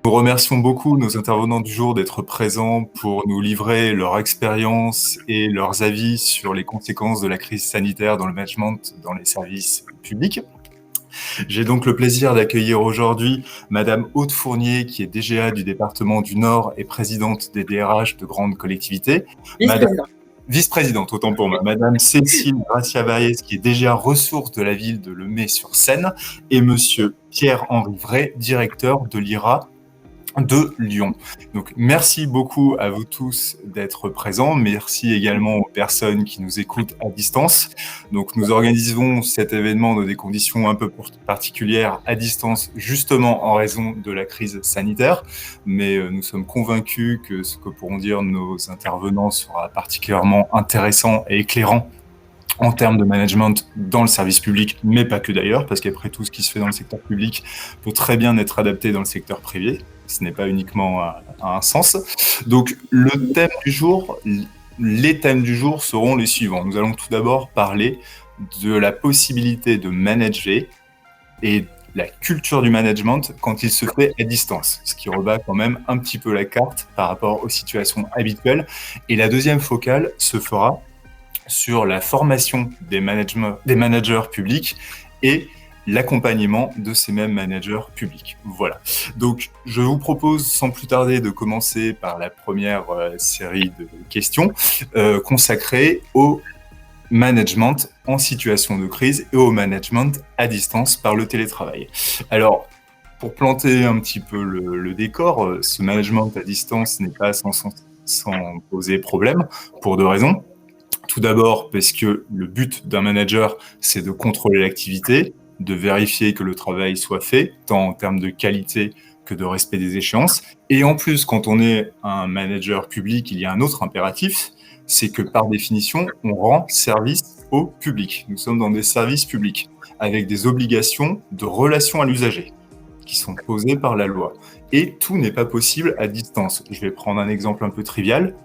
Nous remercions beaucoup nos intervenants du jour d'être présents pour nous livrer leur expérience et leurs avis sur les conséquences de la crise sanitaire dans le management dans les services publics. J'ai donc le plaisir d'accueillir aujourd'hui Madame Aude Fournier, qui est DGA du département du Nord et présidente des DRH de grandes collectivités. Vice-présidente. Vice-présidente, autant pour moi. Madame Cécile Gracia-Baez, qui est DGA ressources de la ville de Lemay-sur-Seine, et Monsieur Pierre-Henri Vray, directeur de l'IRA de Lyon. Donc, merci beaucoup à vous tous d'être présents. Merci également aux personnes qui nous écoutent à distance. Donc, nous organisons cet événement dans des conditions un peu particulières à distance, justement en raison de la crise sanitaire. Mais nous sommes convaincus que ce que pourront dire nos intervenants sera particulièrement intéressant et éclairant en termes de management dans le service public, mais pas que d'ailleurs, parce qu'après tout, ce qui se fait dans le secteur public peut très bien être adapté dans le secteur privé. Ce n'est pas uniquement à un sens. Donc, les thèmes du jour seront les suivants. Nous allons tout d'abord parler de la possibilité de manager et la culture du management quand il se fait à distance, ce qui rebat quand même un petit peu la carte par rapport aux situations habituelles. Et la deuxième focale se fera sur la formation des managers publics et l'accompagnement de ces mêmes managers publics. Voilà. Donc, je vous propose sans plus tarder de commencer par la première série de questions consacrées au management en situation de crise et au management à distance par le télétravail. Alors, pour planter un petit peu le décor, ce management à distance n'est pas sans poser problème pour deux raisons. Tout d'abord, parce que le but d'un manager, c'est de contrôler l'activité, de vérifier que le travail soit fait, tant en termes de qualité que de respect des échéances. Et en plus, quand on est un manager public, il y a un autre impératif, c'est que par définition, on rend service au public. Nous sommes dans des services publics, avec des obligations de relation à l'usager, qui sont posées par la loi. Et tout n'est pas possible à distance. Je vais prendre un exemple un peu trivial.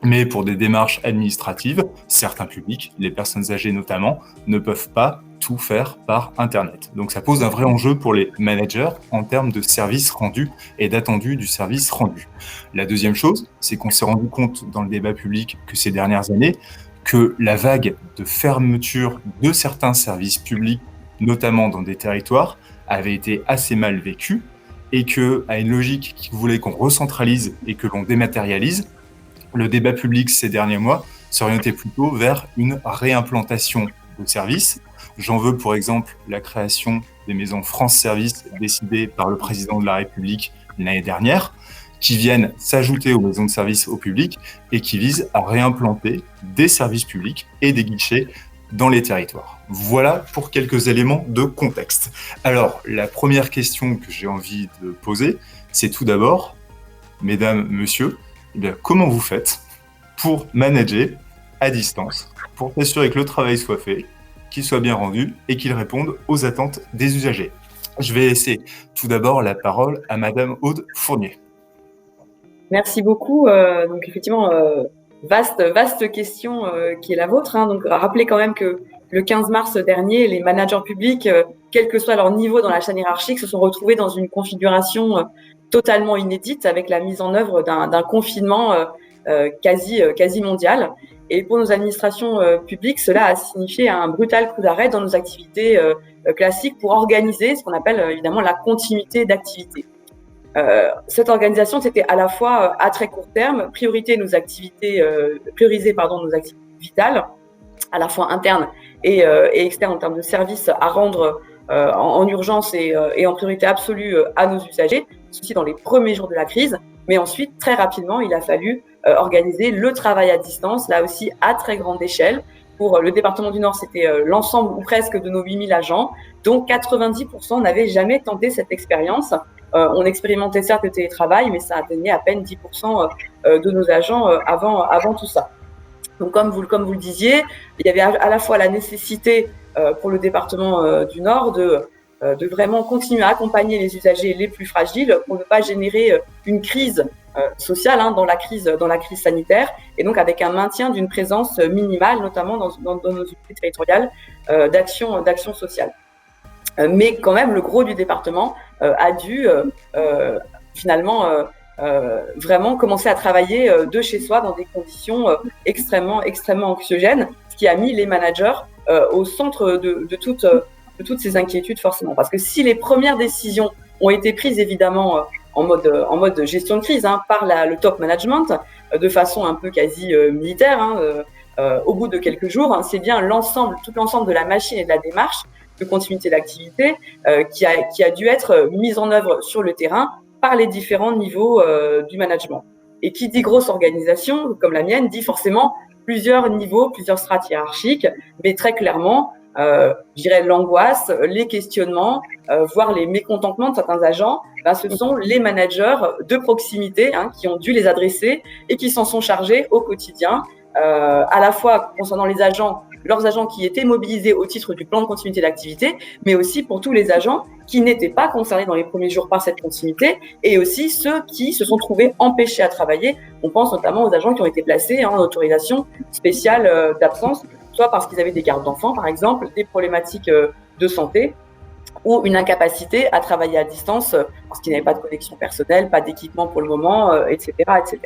Mais pour des démarches administratives, certains publics, les personnes âgées notamment, ne peuvent pas tout faire par Internet. Donc ça pose un vrai enjeu pour les managers en termes de services rendus et d'attendu du service rendu. La deuxième chose, c'est qu'on s'est rendu compte dans le débat public que ces dernières années, que la vague de fermeture de certains services publics, notamment dans des territoires, avait été assez mal vécue et qu'à une logique qui voulait qu'on recentralise et que l'on dématérialise, le débat public ces derniers mois s'orientait plutôt vers une réimplantation de services. J'en veux pour exemple la création des maisons France Service décidées par le président de la République l'année dernière, qui viennent s'ajouter aux maisons de service au public et qui visent à réimplanter des services publics et des guichets dans les territoires. Voilà pour quelques éléments de contexte. Alors, la première question que j'ai envie de poser, c'est tout d'abord, mesdames, messieurs, eh bien, comment vous faites pour manager à distance, pour s'assurer que le travail soit fait, qu'il soit bien rendu et qu'il réponde aux attentes des usagers? Je vais laisser tout d'abord la parole à Madame Aude Fournier. Merci beaucoup. Donc effectivement, vaste question qui est la vôtre. Donc rappelez quand même que le 15 mars dernier, les managers publics, quel que soit leur niveau dans la chaîne hiérarchique, se sont retrouvés dans une configuration totalement inédite avec la mise en œuvre d'un confinement quasi mondial. Et pour nos administrations publiques, cela a signifié un brutal coup d'arrêt dans nos activités classiques pour organiser ce qu'on appelle évidemment la continuité d'activité. Cette organisation, c'était à la fois à très court terme, prioriser nos activités vitales, à la fois internes et externes en termes de services à rendre en urgence et en priorité absolue à nos usagers, ceci dans les premiers jours de la crise. Mais ensuite, très rapidement, il a fallu organiser le travail à distance, là aussi à très grande échelle. Pour le département du Nord, c'était l'ensemble ou presque de nos 8000 agents, dont 90% n'avaient jamais tenté cette expérience. On expérimentait certes le télétravail, mais ça atteignait à peine 10% de nos agents avant tout ça. Donc, comme vous le disiez, il y avait à la fois la nécessité pour le département du Nord de vraiment continuer à accompagner les usagers les plus fragiles pour ne pas générer une crise sociale dans la crise sanitaire, et donc avec un maintien d'une présence minimale, notamment dans nos unités territoriales d'action sociale. Mais quand même, le gros du département a dû finalement vraiment commencer à travailler de chez soi dans des conditions extrêmement anxiogènes, ce qui a mis les managers au centre de toutes ces inquiétudes forcément. Parce que si les premières décisions ont été prises évidemment en mode gestion de crise par le top management, de façon un peu quasi militaire, au bout de quelques jours, c'est bien tout l'ensemble de la machine et de la démarche de continuité d'activité qui a dû être mise en œuvre sur le terrain par les différents niveaux du management. Et qui dit grosse organisation, comme la mienne, dit forcément plusieurs niveaux, plusieurs strates hiérarchiques, mais très clairement, je dirais l'angoisse, les questionnements, voire les mécontentements de certains agents, ce sont les managers de proximité qui ont dû les adresser et qui s'en sont chargés au quotidien, à la fois concernant leurs agents qui étaient mobilisés au titre du plan de continuité d'activité, mais aussi pour tous les agents qui n'étaient pas concernés dans les premiers jours par cette continuité, et aussi ceux qui se sont trouvés empêchés à travailler. On pense notamment aux agents qui ont été placés en autorisation spéciale d'absence, soit parce qu'ils avaient des gardes d'enfants, par exemple, des problématiques de santé, ou une incapacité à travailler à distance parce qu'ils n'avaient pas de connexion personnelle, pas d'équipement pour le moment, etc., etc.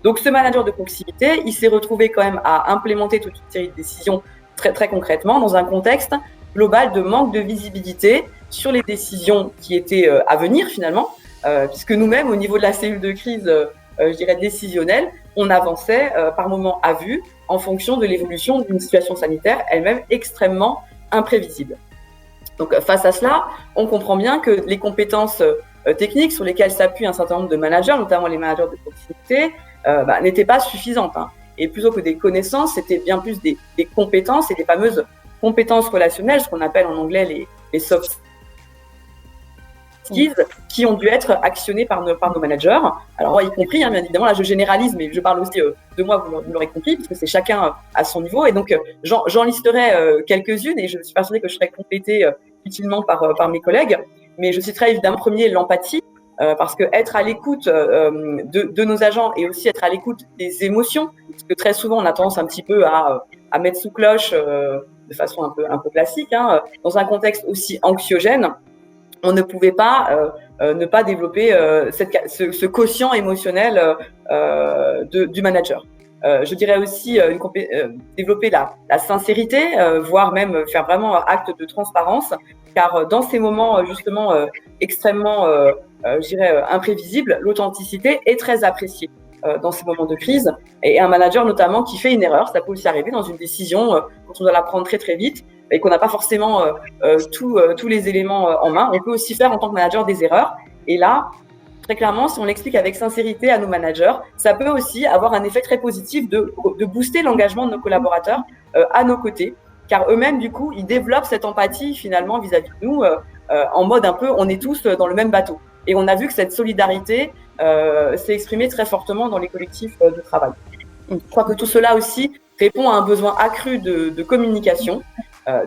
Donc, ce manager de proximité, il s'est retrouvé quand même à implémenter toute une série de décisions très, très concrètement dans un contexte global de manque de visibilité sur les décisions qui étaient à venir finalement, puisque nous-mêmes, au niveau de la cellule de crise, je dirais décisionnelle, on avançait par moments à vue en fonction de l'évolution d'une situation sanitaire elle-même extrêmement imprévisible. Donc, face à cela, on comprend bien que les compétences techniques sur lesquelles s'appuient un certain nombre de managers, notamment les managers de proximité, n'étaient pas suffisantes. Et plutôt que des connaissances, c'était bien plus des compétences et des fameuses compétences relationnelles, ce qu'on appelle en anglais les soft skills, qui ont dû être actionnées par nos managers. Alors, moi, y compris, bien évidemment, là, je généralise, mais je parle aussi de moi, vous l'aurez compris, puisque c'est chacun à son niveau. Et donc, j'en listerai quelques-unes, et je suis persuadée que je serai complétée utilement par mes collègues. Mais je citerai évidemment, premier, l'empathie, parce que être à l'écoute de nos agents et aussi être à l'écoute des émotions, parce que très souvent, on a tendance un petit peu à mettre sous cloche de façon un peu classique, dans un contexte aussi anxiogène, on ne pouvait pas ne pas développer ce quotient émotionnel du manager. Je dirais aussi développer la sincérité, voire même faire vraiment acte de transparence, car dans ces moments justement extrêmement, je dirais, imprévisibles, l'authenticité est très appréciée dans ces moments de crise. Et un manager notamment qui fait une erreur, ça peut aussi arriver dans une décision quand on doit la prendre très très vite et qu'on n'a pas forcément tous les éléments en main. On peut aussi faire en tant que manager des erreurs. Et là, très clairement, si on l'explique avec sincérité à nos managers, ça peut aussi avoir un effet très positif de booster l'engagement de nos collaborateurs à nos côtés, car eux-mêmes, du coup, ils développent cette empathie finalement vis-à-vis de nous, en mode un peu, on est tous dans le même bateau. Et on a vu que cette solidarité s'est exprimée très fortement dans les collectifs de travail. Je crois que tout cela aussi répond à un besoin accru de communication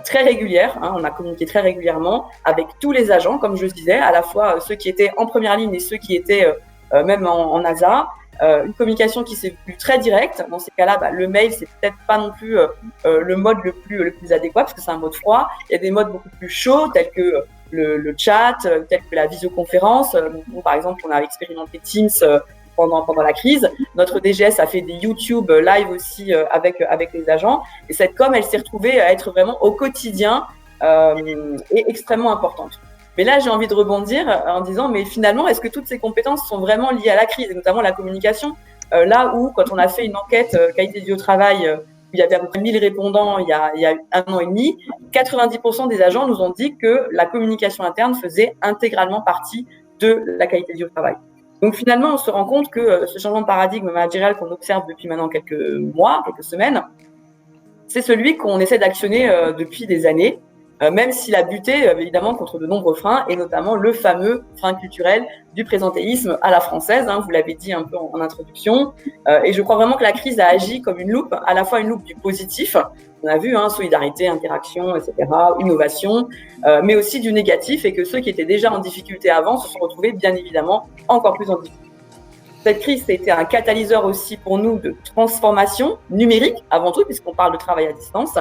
très régulière. On a communiqué très régulièrement avec tous les agents, comme je le disais, à la fois ceux qui étaient en première ligne et ceux qui étaient même en ASA. Une communication qui s'est vue très directe. Dans ces cas-là, le mail, c'est peut-être pas non plus le mode le plus adéquat, parce que c'est un mode froid. Il y a des modes beaucoup plus chauds, tels que le chat, tels que la visioconférence. Nous, par exemple, on a expérimenté Teams pendant la crise. Notre DGS a fait des YouTube live aussi avec les agents. Et cette com, elle s'est retrouvée à être vraiment au quotidien et extrêmement importante. Mais là, j'ai envie de rebondir en disant, mais finalement, est-ce que toutes ces compétences sont vraiment liées à la crise, et notamment la communication, là où, quand on a fait une enquête qualité de vie au travail, où il y avait à peu près 1000 répondants il y a 1 an et demi, 90% des agents nous ont dit que la communication interne faisait intégralement partie de la qualité de vie au travail. Donc finalement, on se rend compte que ce changement de paradigme managérial qu'on observe depuis maintenant quelques mois, quelques semaines, c'est celui qu'on essaie d'actionner depuis des années, même s'il a buté évidemment contre de nombreux freins, et notamment le fameux frein culturel du présentéisme à la française, vous l'avez dit un peu en introduction, et je crois vraiment que la crise a agi comme une loupe, à la fois une loupe du positif, on a vu, solidarité, interaction, etc., innovation, mais aussi du négatif, et que ceux qui étaient déjà en difficulté avant se sont retrouvés bien évidemment encore plus en difficulté. Cette crise, ça a été un catalyseur aussi pour nous de transformation numérique, avant tout, puisqu'on parle de travail à distance,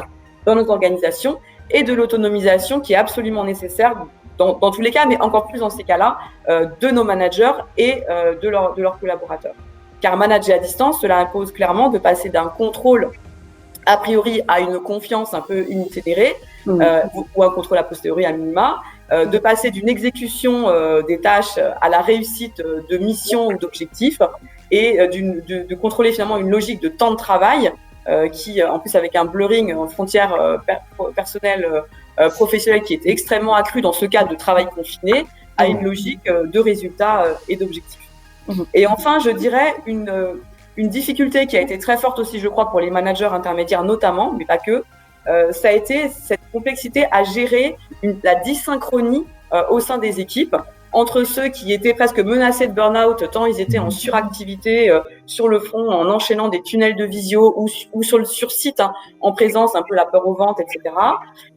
dans nos organisations, et de l'autonomisation qui est absolument nécessaire dans tous les cas, mais encore plus dans ces cas-là, de nos managers et de leurs collaborateurs. Car manager à distance, cela impose clairement de passer d'un contrôle a priori à une confiance un peu initérée, ou un contrôle a posteriori à minima, de passer d'une exécution des tâches à la réussite de missions ou d'objectifs, et de contrôler finalement une logique de temps de travail qui, en plus avec un blurring en frontière personnelle professionnelle qui est extrêmement accru dans ce cadre de travail confiné, à une logique de résultats et d'objectifs. Et enfin, je dirais une difficulté qui a été très forte aussi, je crois, pour les managers intermédiaires notamment, mais pas que, ça a été cette complexité à gérer la dysynchronie au sein des équipes entre ceux qui étaient presque menacés de burn-out tant ils étaient en suractivité sur le front, en enchaînant des tunnels de visio ou sur site, en présence, un peu la peur au ventre, etc.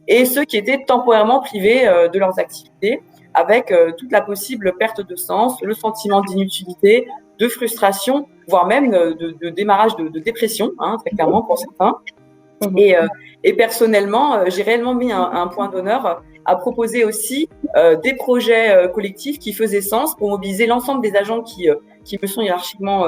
Et ceux qui étaient temporairement privés de leurs activités, avec toute la possible perte de sens, le sentiment d'inutilité, de frustration, voire même de démarrage de dépression, très clairement pour certains. Et personnellement, j'ai réellement mis un point d'honneur à proposer aussi des projets collectifs qui faisaient sens pour mobiliser l'ensemble des agents qui me sont hiérarchiquement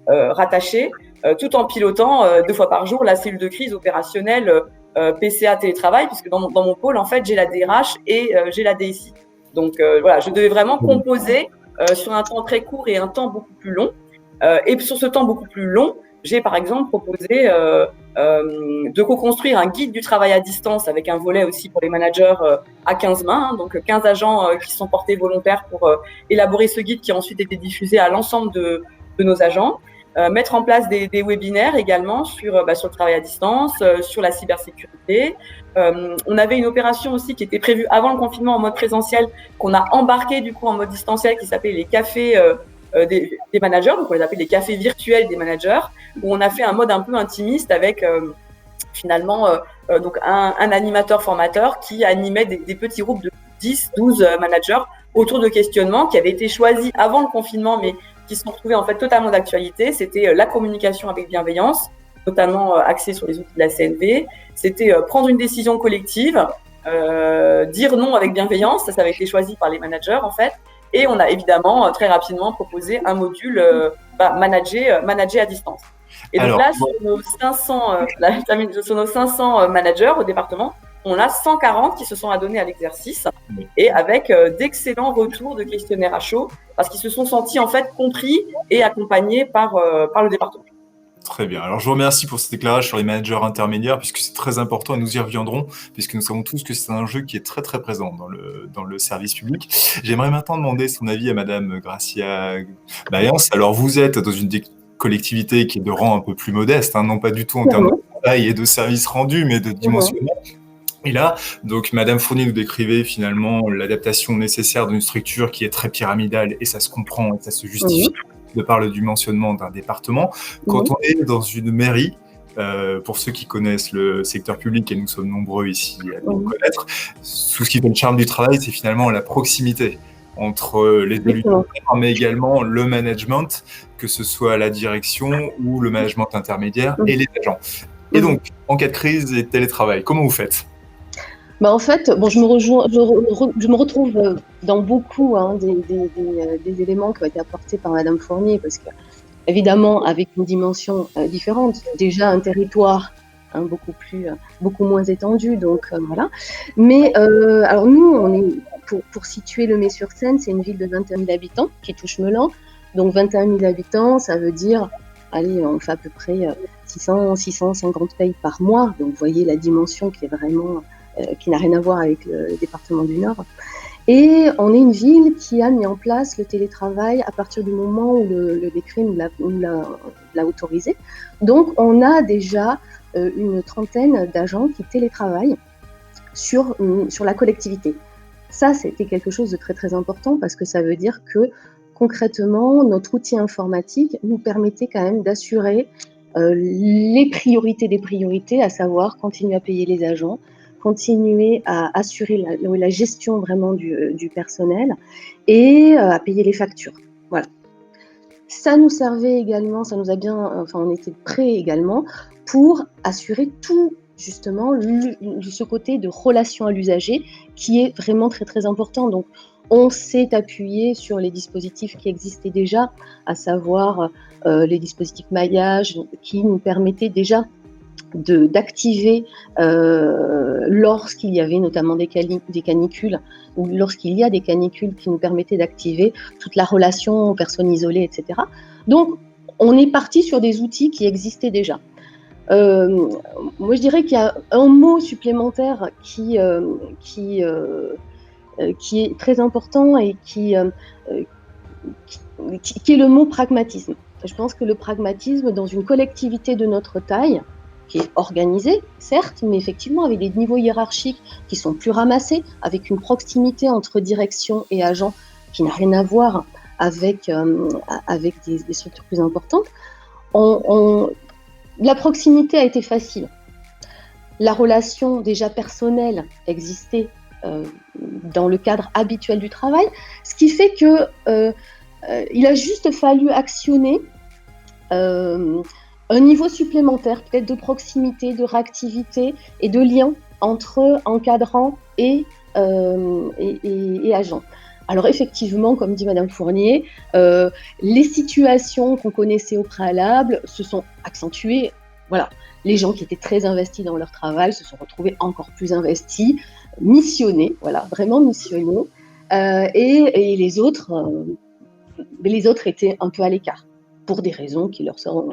rattachés, tout en pilotant 2 fois par jour la cellule de crise opérationnelle PCA télétravail, puisque dans mon pôle, en fait, j'ai la DRH et j'ai la DSI. Donc voilà, je devais vraiment composer sur un temps très court et un temps beaucoup plus long. Et sur ce temps beaucoup plus long, j'ai par exemple proposé de co-construire un guide du travail à distance avec un volet aussi pour les managers à 15 mains, donc 15 agents qui sont portés volontaires pour élaborer ce guide qui a ensuite été diffusé à l'ensemble de nos agents. Mettre en place des webinaires également sur le travail à distance, sur la cybersécurité. On avait une opération aussi qui était prévue avant le confinement en mode présentiel, qu'on a embarqué du coup en mode distanciel, qui s'appelait les cafés des managers, donc on les appelait les cafés virtuels des managers, où on a fait un mode un peu intimiste avec finalement donc un animateur formateur qui animait des petits groupes de 10, 12 managers autour de questionnements qui avaient été choisis avant le confinement, mais qui se sont retrouvés en fait totalement d'actualité. C'était la communication avec bienveillance, notamment axée sur les outils de la CNV. C'était prendre une décision collective, dire non avec bienveillance. Ça avait été choisi par les managers en fait. Et on a évidemment très rapidement proposé un module manager à distance. Et donc là, sur nos 500 managers au département, on a 140 qui se sont adonnés à l'exercice et avec d'excellents retours de questionnaires à chaud parce qu'ils se sont sentis en fait compris et accompagnés par le département. Très bien. Alors, je vous remercie pour cet éclairage sur les managers intermédiaires, puisque c'est très important et nous y reviendrons, puisque nous savons tous que c'est un jeu qui est très, très présent dans le service public. J'aimerais maintenant demander son avis à Madame Gracia Bayens. Alors, vous êtes dans une collectivité qui est de rang un peu plus modeste, non pas du tout en termes de travail et de services rendus, mais de dimensionnement. Et là, donc, Madame Fournier nous décrivait finalement l'adaptation nécessaire d'une structure qui est très pyramidale, et ça se comprend, et ça se justifie de par le dimensionnement d'un département. Quand on est dans une mairie, pour ceux qui connaissent le secteur public, et nous sommes nombreux ici à le connaître, tout ce qui fait le charme du travail, c'est finalement la proximité entre les élus, mais également le management, que ce soit la direction ou le management intermédiaire et les agents. Et donc, en cas de crise et télétravail, comment vous faites ? En fait, je me retrouve dans beaucoup des éléments qui ont été apportés par Madame Fournier, parce que, évidemment, avec une dimension différente, déjà un territoire beaucoup moins étendu, donc voilà. Mais alors nous, on est pour situer le Mets-sur-Seine, c'est une ville de 21 000 habitants qui touche Meulan. Donc 21 000 habitants, ça veut dire, allez, on fait à peu près 650 payes par mois. Donc vous voyez la dimension qui est vraiment qui n'a rien à voir avec le département du Nord. Et on est une ville qui a mis en place le télétravail à partir du moment où le décret nous l'a autorisé. Donc on a déjà une trentaine d'agents qui télétravaillent sur la collectivité. Ça, c'était quelque chose de très très important parce que ça veut dire que concrètement, notre outil informatique nous permettait quand même d'assurer les priorités des priorités, à savoir continuer à payer les agents, continuer à assurer la gestion vraiment du personnel et à payer les factures. Voilà. Ça nous servait également, on était prêts également pour assurer justement ce côté de relation à l'usager qui est vraiment très très important. Donc on s'est appuyé sur les dispositifs qui existaient déjà, à savoir les dispositifs maillage qui nous permettaient déjà d'activer lorsqu'il y avait notamment des canicules, ou lorsqu'il y a des canicules qui nous permettaient d'activer toute la relation aux personnes isolées, etc. Donc, on est parti sur des outils qui existaient déjà. Moi, je dirais qu'il y a un mot supplémentaire qui est très important et qui est le mot pragmatisme. Je pense que le pragmatisme, dans une collectivité de notre taille, qui est organisée, certes, mais effectivement avec des niveaux hiérarchiques qui sont plus ramassés, avec une proximité entre direction et agent qui n'a rien à voir avec des structures plus importantes, la proximité a été facile. La relation déjà personnelle existait dans le cadre habituel du travail, ce qui fait que il a juste fallu actionner un niveau supplémentaire, peut-être de proximité, de réactivité et de lien entre encadrant et agent. Alors effectivement, comme dit Madame Fournier, les situations qu'on connaissait au préalable se sont accentuées. Voilà, les gens qui étaient très investis dans leur travail se sont retrouvés encore plus investis, missionnés, voilà, vraiment missionnés, et les autres étaient un peu à l'écart, pour des raisons qui leur sont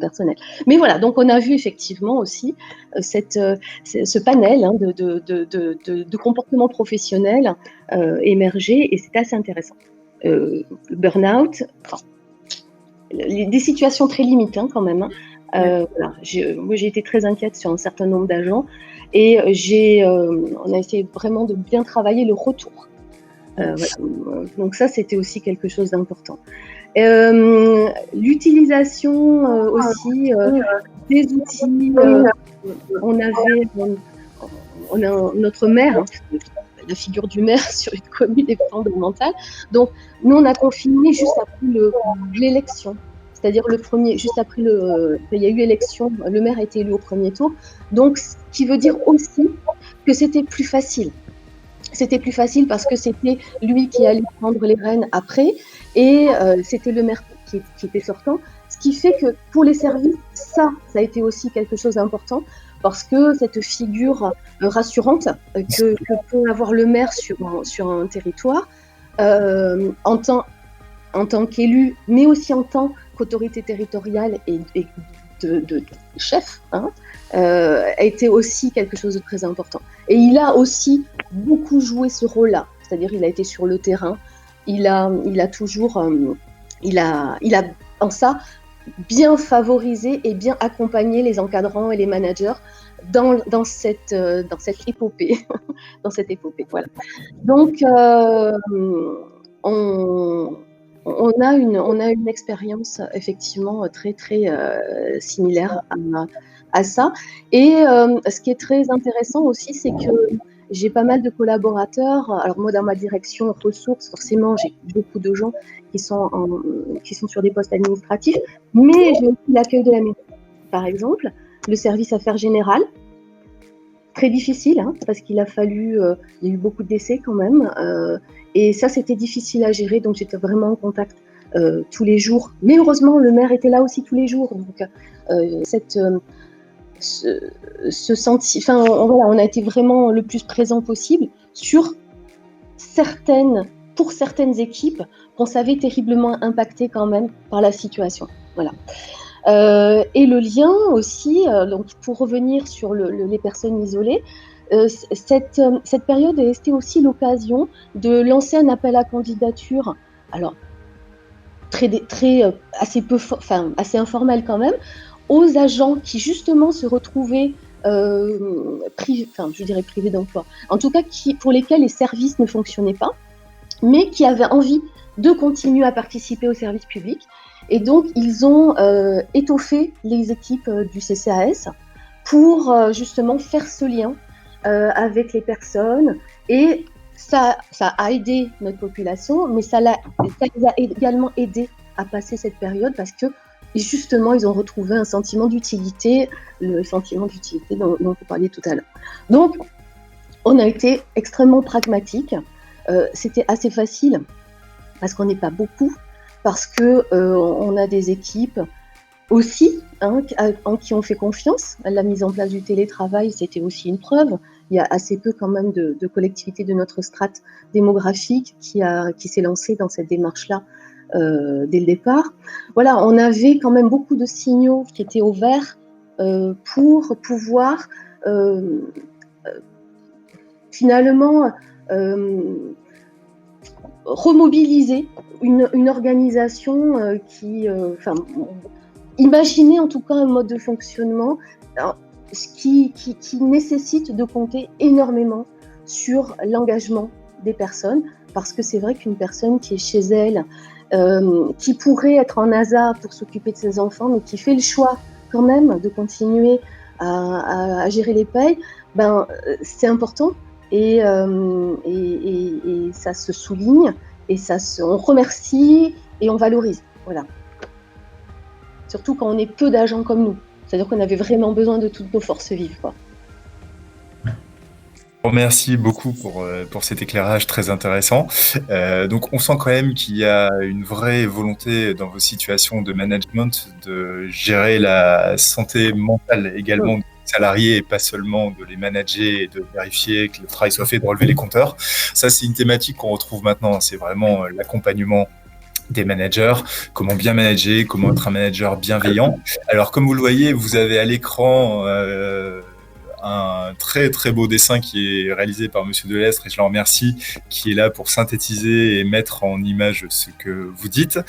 personnelles. Mais voilà, donc on a vu effectivement aussi ce panel de comportements professionnels émerger, et c'est assez intéressant. Le burn-out, des situations très limites quand même. Voilà. Moi, j'ai été très inquiète sur un certain nombre d'agents, et on a essayé vraiment de bien travailler le retour. Voilà. Donc ça, c'était aussi quelque chose d'important. L'utilisation aussi des outils. On a notre maire, la figure du maire sur une commune est fondamentale. Donc nous, on a confiné juste après l'élection. C'est-à-dire juste après il y a eu élection, le maire a été élu au premier tour. Donc, ce qui veut dire aussi que c'était plus facile. C'était plus facile parce que c'était lui qui allait prendre les rênes après, et c'était le maire qui était sortant. Ce qui fait que pour les services, ça a été aussi quelque chose d'important, parce que cette figure rassurante que peut avoir le maire sur un territoire, en tant qu'élu, mais aussi en tant qu'autorité territoriale et de chef, a été aussi quelque chose de très important. Et il a aussi beaucoup joué ce rôle-là, c'est-à-dire il a été sur le terrain, il a toujours, il a en ça bien favorisé et bien accompagné les encadrants et les managers dans cette épopée, dans cette épopée. Voilà. Donc on a une expérience effectivement très très similaire à ça. Et ce qui est très intéressant aussi, c'est que j'ai pas mal de collaborateurs. Alors moi, dans ma direction ressources, forcément, j'ai beaucoup de gens qui sont sur des postes administratifs, mais j'ai aussi l'accueil de la mairie, par exemple, le service affaires générales. Très difficile, parce qu'il a fallu, il y a eu beaucoup de décès quand même, et ça c'était difficile à gérer, donc j'étais vraiment en contact tous les jours. Mais heureusement, le maire était là aussi tous les jours, donc on a été vraiment le plus présent possible pour certaines équipes qu'on savait terriblement impactées quand même par la situation. Voilà. Et le lien aussi, donc pour revenir sur les personnes isolées, cette période a été aussi l'occasion de lancer un appel à candidature, alors assez informel quand même, aux agents qui justement se retrouvaient privés d'emploi, en tout cas pour lesquels les services ne fonctionnaient pas, mais qui avaient envie de continuer à participer au service public. Et donc, ils ont étoffé les équipes du CCAS pour justement faire ce lien avec les personnes. Et ça a aidé notre population, mais ça les a également aidés à passer cette période, parce que justement, ils ont retrouvé un sentiment d'utilité, le sentiment d'utilité dont vous parliez tout à l'heure. Donc, on a été extrêmement pragmatique. C'était assez facile parce qu'on n'est pas beaucoup, parce que on a des équipes aussi en qui on fait confiance. La mise en place du télétravail, c'était aussi une preuve. Il y a assez peu quand même de collectivités de notre strate démographique qui s'est lancée dans cette démarche-là dès le départ. Voilà, on avait quand même beaucoup de signaux qui étaient au vert pour pouvoir finalement remobiliser une organisation imaginer en tout cas un mode de fonctionnement qui nécessite de compter énormément sur l'engagement des personnes, parce que c'est vrai qu'une personne qui est chez elle, qui pourrait être en ASA pour s'occuper de ses enfants, mais qui fait le choix quand même de continuer à gérer les payes, c'est important et ça se souligne et on remercie et on valorise. Voilà. Surtout quand on est peu d'agents comme nous. C'est-à-dire qu'on avait vraiment besoin de toutes nos forces vives, quoi. Merci beaucoup pour cet éclairage très intéressant. Donc, on sent quand même qu'il y a une vraie volonté dans vos situations de management de gérer la santé mentale également des salariés et pas seulement de les manager et de vérifier que le travail soit fait, de relever les compteurs. Ça, c'est une thématique qu'on retrouve maintenant. C'est vraiment l'accompagnement des managers, comment bien manager, comment être un manager bienveillant. Alors, comme vous le voyez, vous avez à l'écran un très très beau dessin qui est réalisé par Monsieur Delestre, et je le remercie, qui est là pour synthétiser et mettre en image ce que vous dites.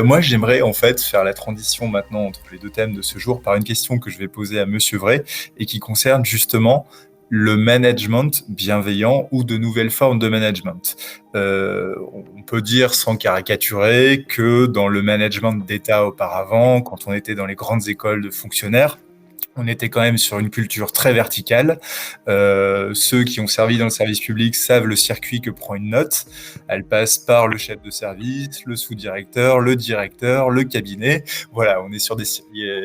Moi, j'aimerais en fait faire la transition maintenant entre les deux thèmes de ce jour par une question que je vais poser à Monsieur Vray et qui concerne justement le management bienveillant ou de nouvelles formes de management. On peut dire sans caricaturer que dans le management d'État auparavant, quand on était dans les grandes écoles de fonctionnaires, on était quand même sur une culture très verticale. Ceux qui ont servi dans le service public savent le circuit que prend une note. Elle passe par le chef de service, le sous-directeur, le directeur, le cabinet. Voilà, on est sur des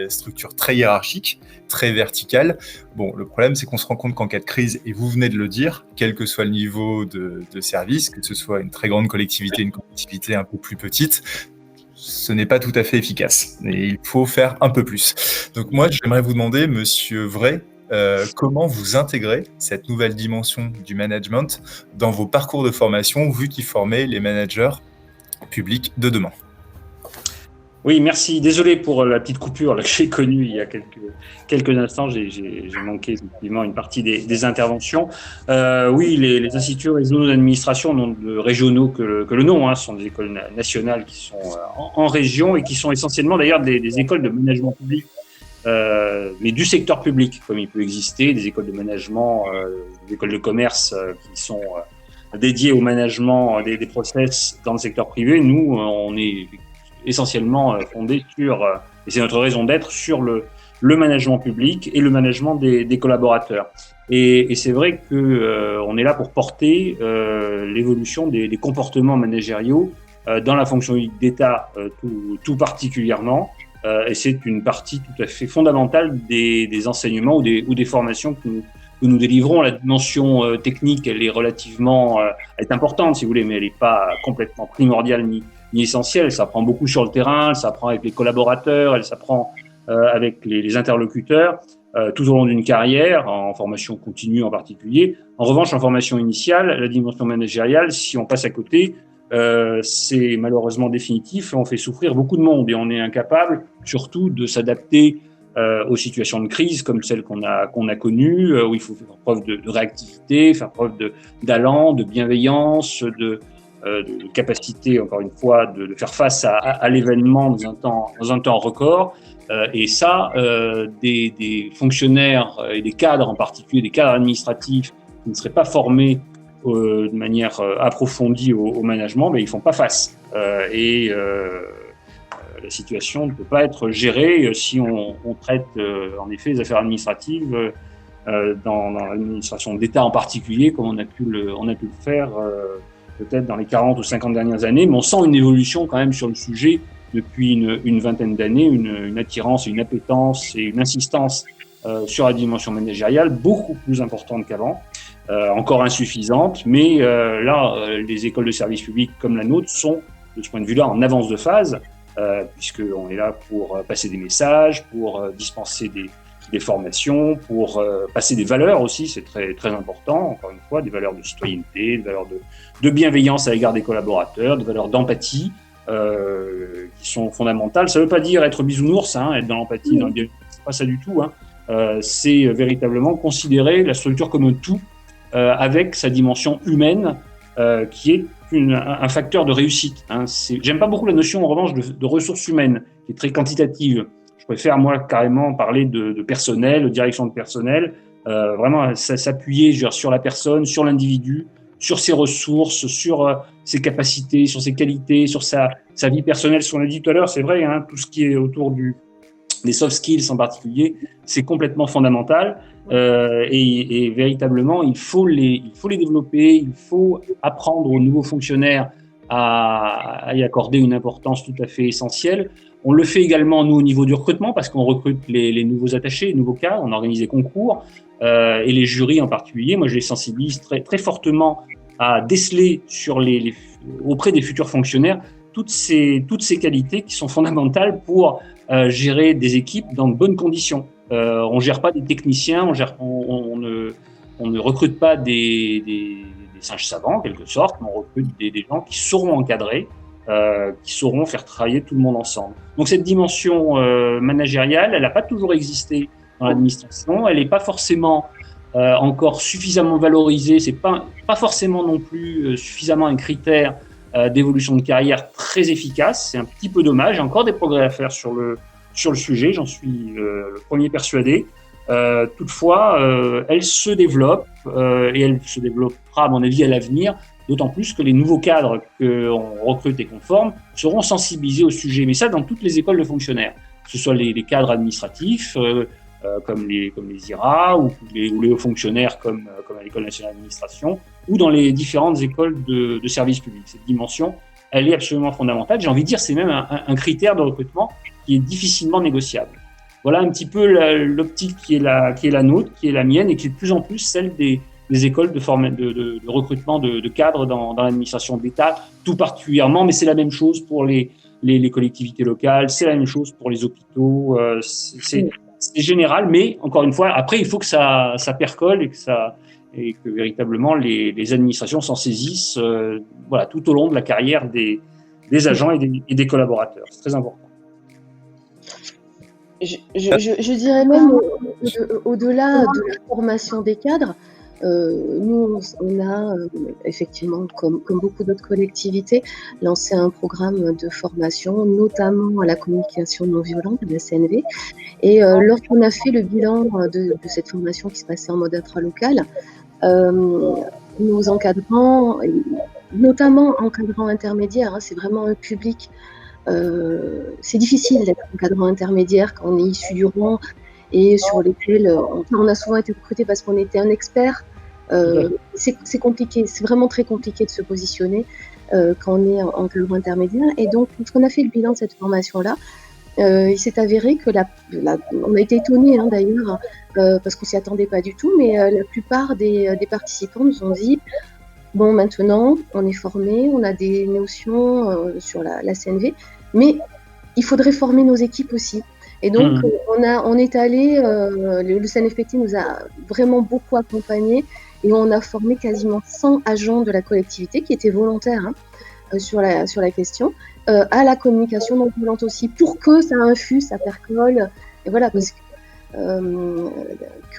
structures très hiérarchiques, très verticales. Bon, le problème, c'est qu'on se rend compte qu'en cas de crise, et vous venez de le dire, quel que soit le niveau de service, que ce soit une très grande collectivité, une collectivité un peu plus petite, ce n'est pas tout à fait efficace et il faut faire un peu plus. Donc moi, j'aimerais vous demander, Monsieur Vray, comment vous intégrez cette nouvelle dimension du management dans vos parcours de formation, vu qu'ils formaient les managers publics de demain? Oui, merci. Désolé pour la petite coupure là, que j'ai connue il y a quelques instants. J'ai manqué effectivement une partie des interventions. Oui, les instituts régionaux d'administration n'ont de régionaux que le nom. Ce sont des écoles nationales qui sont en région et qui sont essentiellement d'ailleurs des écoles de management public, mais du secteur public, comme il peut exister des écoles de management, des écoles de commerce qui sont dédiées au management des process dans le secteur privé. Nous, on est essentiellement fondé sur, et c'est notre raison d'être, sur le management public et le management des collaborateurs. Et c'est vrai que on est là pour porter l'évolution des comportements managériaux dans la fonction publique d'État tout particulièrement. Et c'est une partie tout à fait fondamentale des enseignements ou des formations que nous délivrons. La dimension technique, elle est relativement, elle est importante si vous voulez, mais elle n'est pas complètement primordiale ni essentielle. Ça prend beaucoup sur le terrain, ça prend avec les collaborateurs, elle s'apprend avec les interlocuteurs tout au long d'une carrière, en formation continue en particulier. En revanche, en formation initiale, la dimension managériale, si on passe à côté, c'est malheureusement définitif. On fait souffrir beaucoup de monde et on est incapable, surtout, de s'adapter aux situations de crise comme celles qu'on a connues, où il faut faire preuve de réactivité, faire preuve d'allant, de bienveillance, de capacité, encore une fois, de faire face à l'événement dans un temps record. Et ça, des fonctionnaires et des cadres en particulier, des cadres administratifs qui ne seraient pas formés de manière approfondie au management, mais ils font pas face. La situation ne peut pas être gérée si on traite en effet les affaires administratives dans l'administration d'État en particulier, comme on a pu le faire peut-être dans les 40 ou 50 dernières années, mais on sent une évolution quand même sur le sujet depuis une vingtaine d'années une attirance, une appétence et une insistance sur la dimension managériale beaucoup plus importante qu'avant, encore insuffisante, mais les écoles de service public comme la nôtre sont, de ce point de vue-là, en avance de phase, puisqu'on est là pour passer des messages, pour dispenser des formations, pour passer des valeurs aussi, c'est très, très important, encore une fois, des valeurs de citoyenneté, des valeurs de bienveillance à l'égard des collaborateurs, des valeurs d'empathie qui sont fondamentales. Ça ne veut pas dire être bisounours, être dans l'empathie, dans le bienveillance, c'est pas ça du tout. C'est véritablement considérer la structure comme un tout avec sa dimension humaine qui est un facteur de réussite. J'aime pas beaucoup la notion en revanche de ressources humaines qui est très quantitative. Je préfère moi carrément parler de personnel, de direction de personnel, vraiment s'appuyer sur la personne, sur l'individu, sur ses ressources, sur ses capacités, sur ses qualités, sur sa vie personnelle. Ce qu'on a dit tout à l'heure, c'est vrai, tout ce qui est autour des soft skills en particulier, c'est complètement fondamental et véritablement, il faut les développer, il faut apprendre aux nouveaux fonctionnaires à y accorder une importance tout à fait essentielle. On le fait également, nous, au niveau du recrutement, parce qu'on recrute les nouveaux attachés, les nouveaux cadres, on organise des concours, et les jurys en particulier. Moi, je les sensibilise très, très fortement à déceler auprès des futurs fonctionnaires toutes ces qualités qui sont fondamentales pour gérer des équipes dans de bonnes conditions. On ne gère pas des techniciens, on ne recrute pas des singes savants, en quelque sorte, mais on recrute des gens qui sauront encadrer, qui sauront faire travailler tout le monde ensemble. Donc cette dimension managériale, elle n'a pas toujours existé dans l'administration, elle n'est pas forcément encore suffisamment valorisée, c'est pas forcément non plus suffisamment un critère d'évolution de carrière très efficace. C'est un petit peu dommage, il y a encore des progrès à faire sur le sujet, j'en suis le premier persuadé. Toutefois, elle se développe et elle se développera à mon avis à l'avenir, d'autant plus que les nouveaux cadres qu'on recrute et qu'on forme seront sensibilisés au sujet. Mais ça, dans toutes les écoles de fonctionnaires, que ce soit les cadres administratifs, comme les IRA, ou les hauts fonctionnaires comme à l'École nationale d'administration, ou dans les différentes écoles de services publics. Cette dimension, elle est absolument fondamentale. J'ai envie de dire, c'est même un critère de recrutement qui est difficilement négociable. Voilà un petit peu l'optique qui est la nôtre, qui est la mienne, et qui est de plus en plus celle des écoles de recrutement de cadres dans l'administration de l'État, tout particulièrement, mais c'est la même chose pour les collectivités locales, c'est la même chose pour les hôpitaux, c'est général, mais encore une fois, après, il faut que ça percole et que véritablement les administrations s'en saisissent tout au long de la carrière des agents et des collaborateurs. C'est très important. Je dirais même au-delà de la formation des cadres, nous, on a effectivement, comme beaucoup d'autres collectivités, lancé un programme de formation, notamment à la communication non violente, la CNV. Et lorsqu'on a fait le bilan de cette formation qui se passait en mode intralocal, nos encadrants, notamment encadrants intermédiaires, c'est vraiment un public. C'est difficile d'être encadrant intermédiaire quand on est issu du rang et sur lesquels on a souvent été recruté parce qu'on était un expert. C'est compliqué, c'est vraiment très compliqué de se positionner quand on est encadrant intermédiaire. Et donc, quand on a fait le bilan de cette formation-là, il s'est avéré que on a été étonnés d'ailleurs, parce qu'on s'y attendait pas du tout, mais la plupart des participants nous ont dit: bon, maintenant, on est formé, on a des notions sur la CNV, mais il faudrait former nos équipes aussi. Et donc, on est allé, le CNFPT nous a vraiment beaucoup accompagnés et on a formé quasiment 100 agents de la collectivité qui étaient volontaires sur la question, à la communication non violente aussi, pour que ça infuse, ça percole. Et voilà, parce que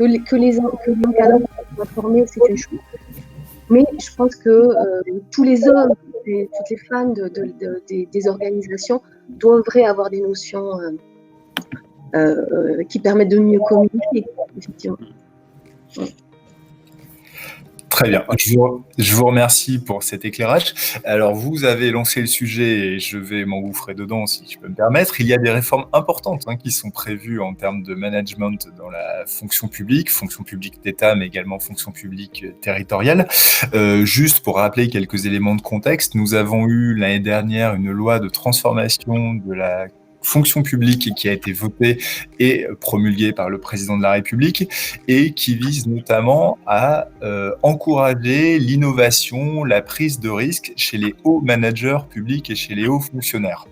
l'encadrement soit formé, c'est une chose. Mais je pense que tous les hommes, toutes les femmes des organisations devraient avoir des notions qui permettent de mieux communiquer, effectivement. Très bien. Je vous remercie pour cet éclairage. Alors, vous avez lancé le sujet et je vais m'engouffrer dedans si je peux me permettre. Il y a des réformes importantes qui sont prévues en termes de management dans la fonction publique d'État, mais également fonction publique territoriale. Juste pour rappeler quelques éléments de contexte, nous avons eu l'année dernière une loi de transformation de la fonction publique qui a été votée et promulguée par le président de la République et qui vise notamment à encourager l'innovation, la prise de risque chez les hauts managers publics et chez les hauts fonctionnaires.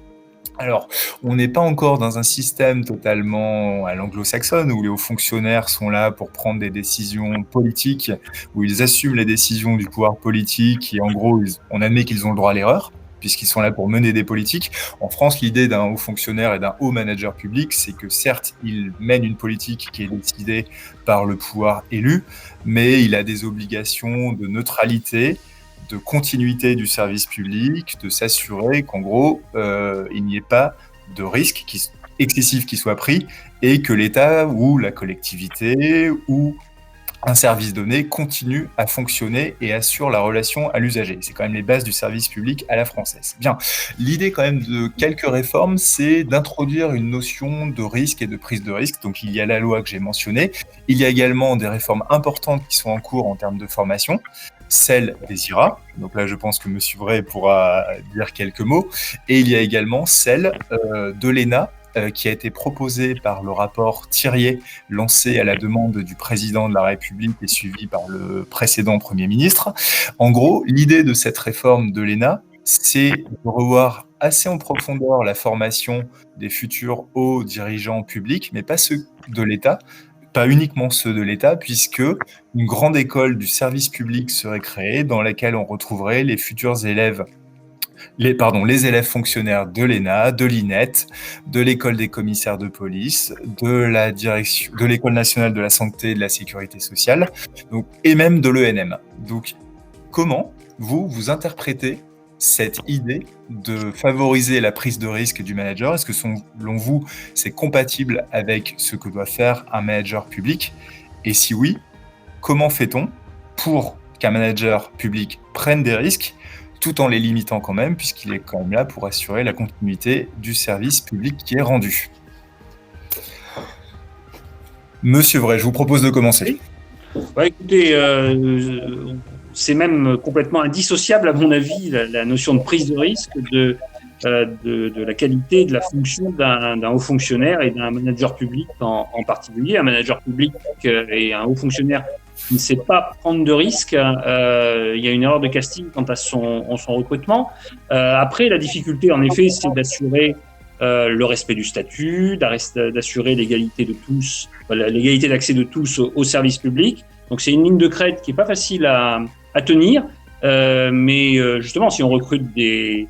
Alors, on n'est pas encore dans un système totalement à l'anglo-saxonne où les hauts fonctionnaires sont là pour prendre des décisions politiques, où ils assument les décisions du pouvoir politique et en gros, on admet qu'ils ont le droit à l'erreur, puisqu'ils sont là pour mener des politiques. En France, l'idée d'un haut fonctionnaire et d'un haut manager public, c'est que certes, il mène une politique qui est décidée par le pouvoir élu, mais il a des obligations de neutralité, de continuité du service public, de s'assurer qu'en gros, il n'y ait pas de risque excessif qui soit pris et que l'État ou la collectivité ou un service donné continue à fonctionner et assure la relation à l'usager. C'est quand même les bases du service public à la française. Bien, l'idée quand même de quelques réformes, c'est d'introduire une notion de risque et de prise de risque. Donc il y a la loi que j'ai mentionnée, il y a également des réformes importantes qui sont en cours en termes de formation, celle des IRA, donc là je pense que M. Vray pourra dire quelques mots, et il y a également celle de l'ENA, qui a été proposé par le rapport Thiriet, lancé à la demande du président de la République et suivi par le précédent Premier ministre. En gros, l'idée de cette réforme de l'ENA, c'est de revoir assez en profondeur la formation des futurs hauts dirigeants publics, mais pas ceux de l'État, pas uniquement ceux de l'État, puisque une grande école du service public serait créée dans laquelle on retrouverait les futurs élèves les élèves fonctionnaires de l'ENA, de l'INET, de l'école des commissaires de police, de l'école nationale de la santé et de la sécurité sociale, donc, et même de l'ENM. Donc, comment vous interprétez cette idée de favoriser la prise de risque du manager? Est-ce que selon vous, c'est compatible avec ce que doit faire un manager public? Et si oui, comment fait-on pour qu'un manager public prenne des risques tout en les limitant quand même, puisqu'il est quand même là pour assurer la continuité du service public qui est rendu. Monsieur Vray, je vous propose de commencer. Ouais, écoutez, c'est même complètement indissociable, à mon avis, la notion de prise de risque de la qualité de la fonction d'un haut fonctionnaire et d'un manager public en particulier. Un manager public et un haut fonctionnaire qui ne sait pas prendre de risques, il y a une erreur de casting quant à son recrutement. Après, la difficulté, en effet, c'est d'assurer le respect du statut, d'assurer l'égalité de tous, l'égalité d'accès de tous au service public. Donc, c'est une ligne de crête qui est pas facile à tenir, mais justement, si on recrute des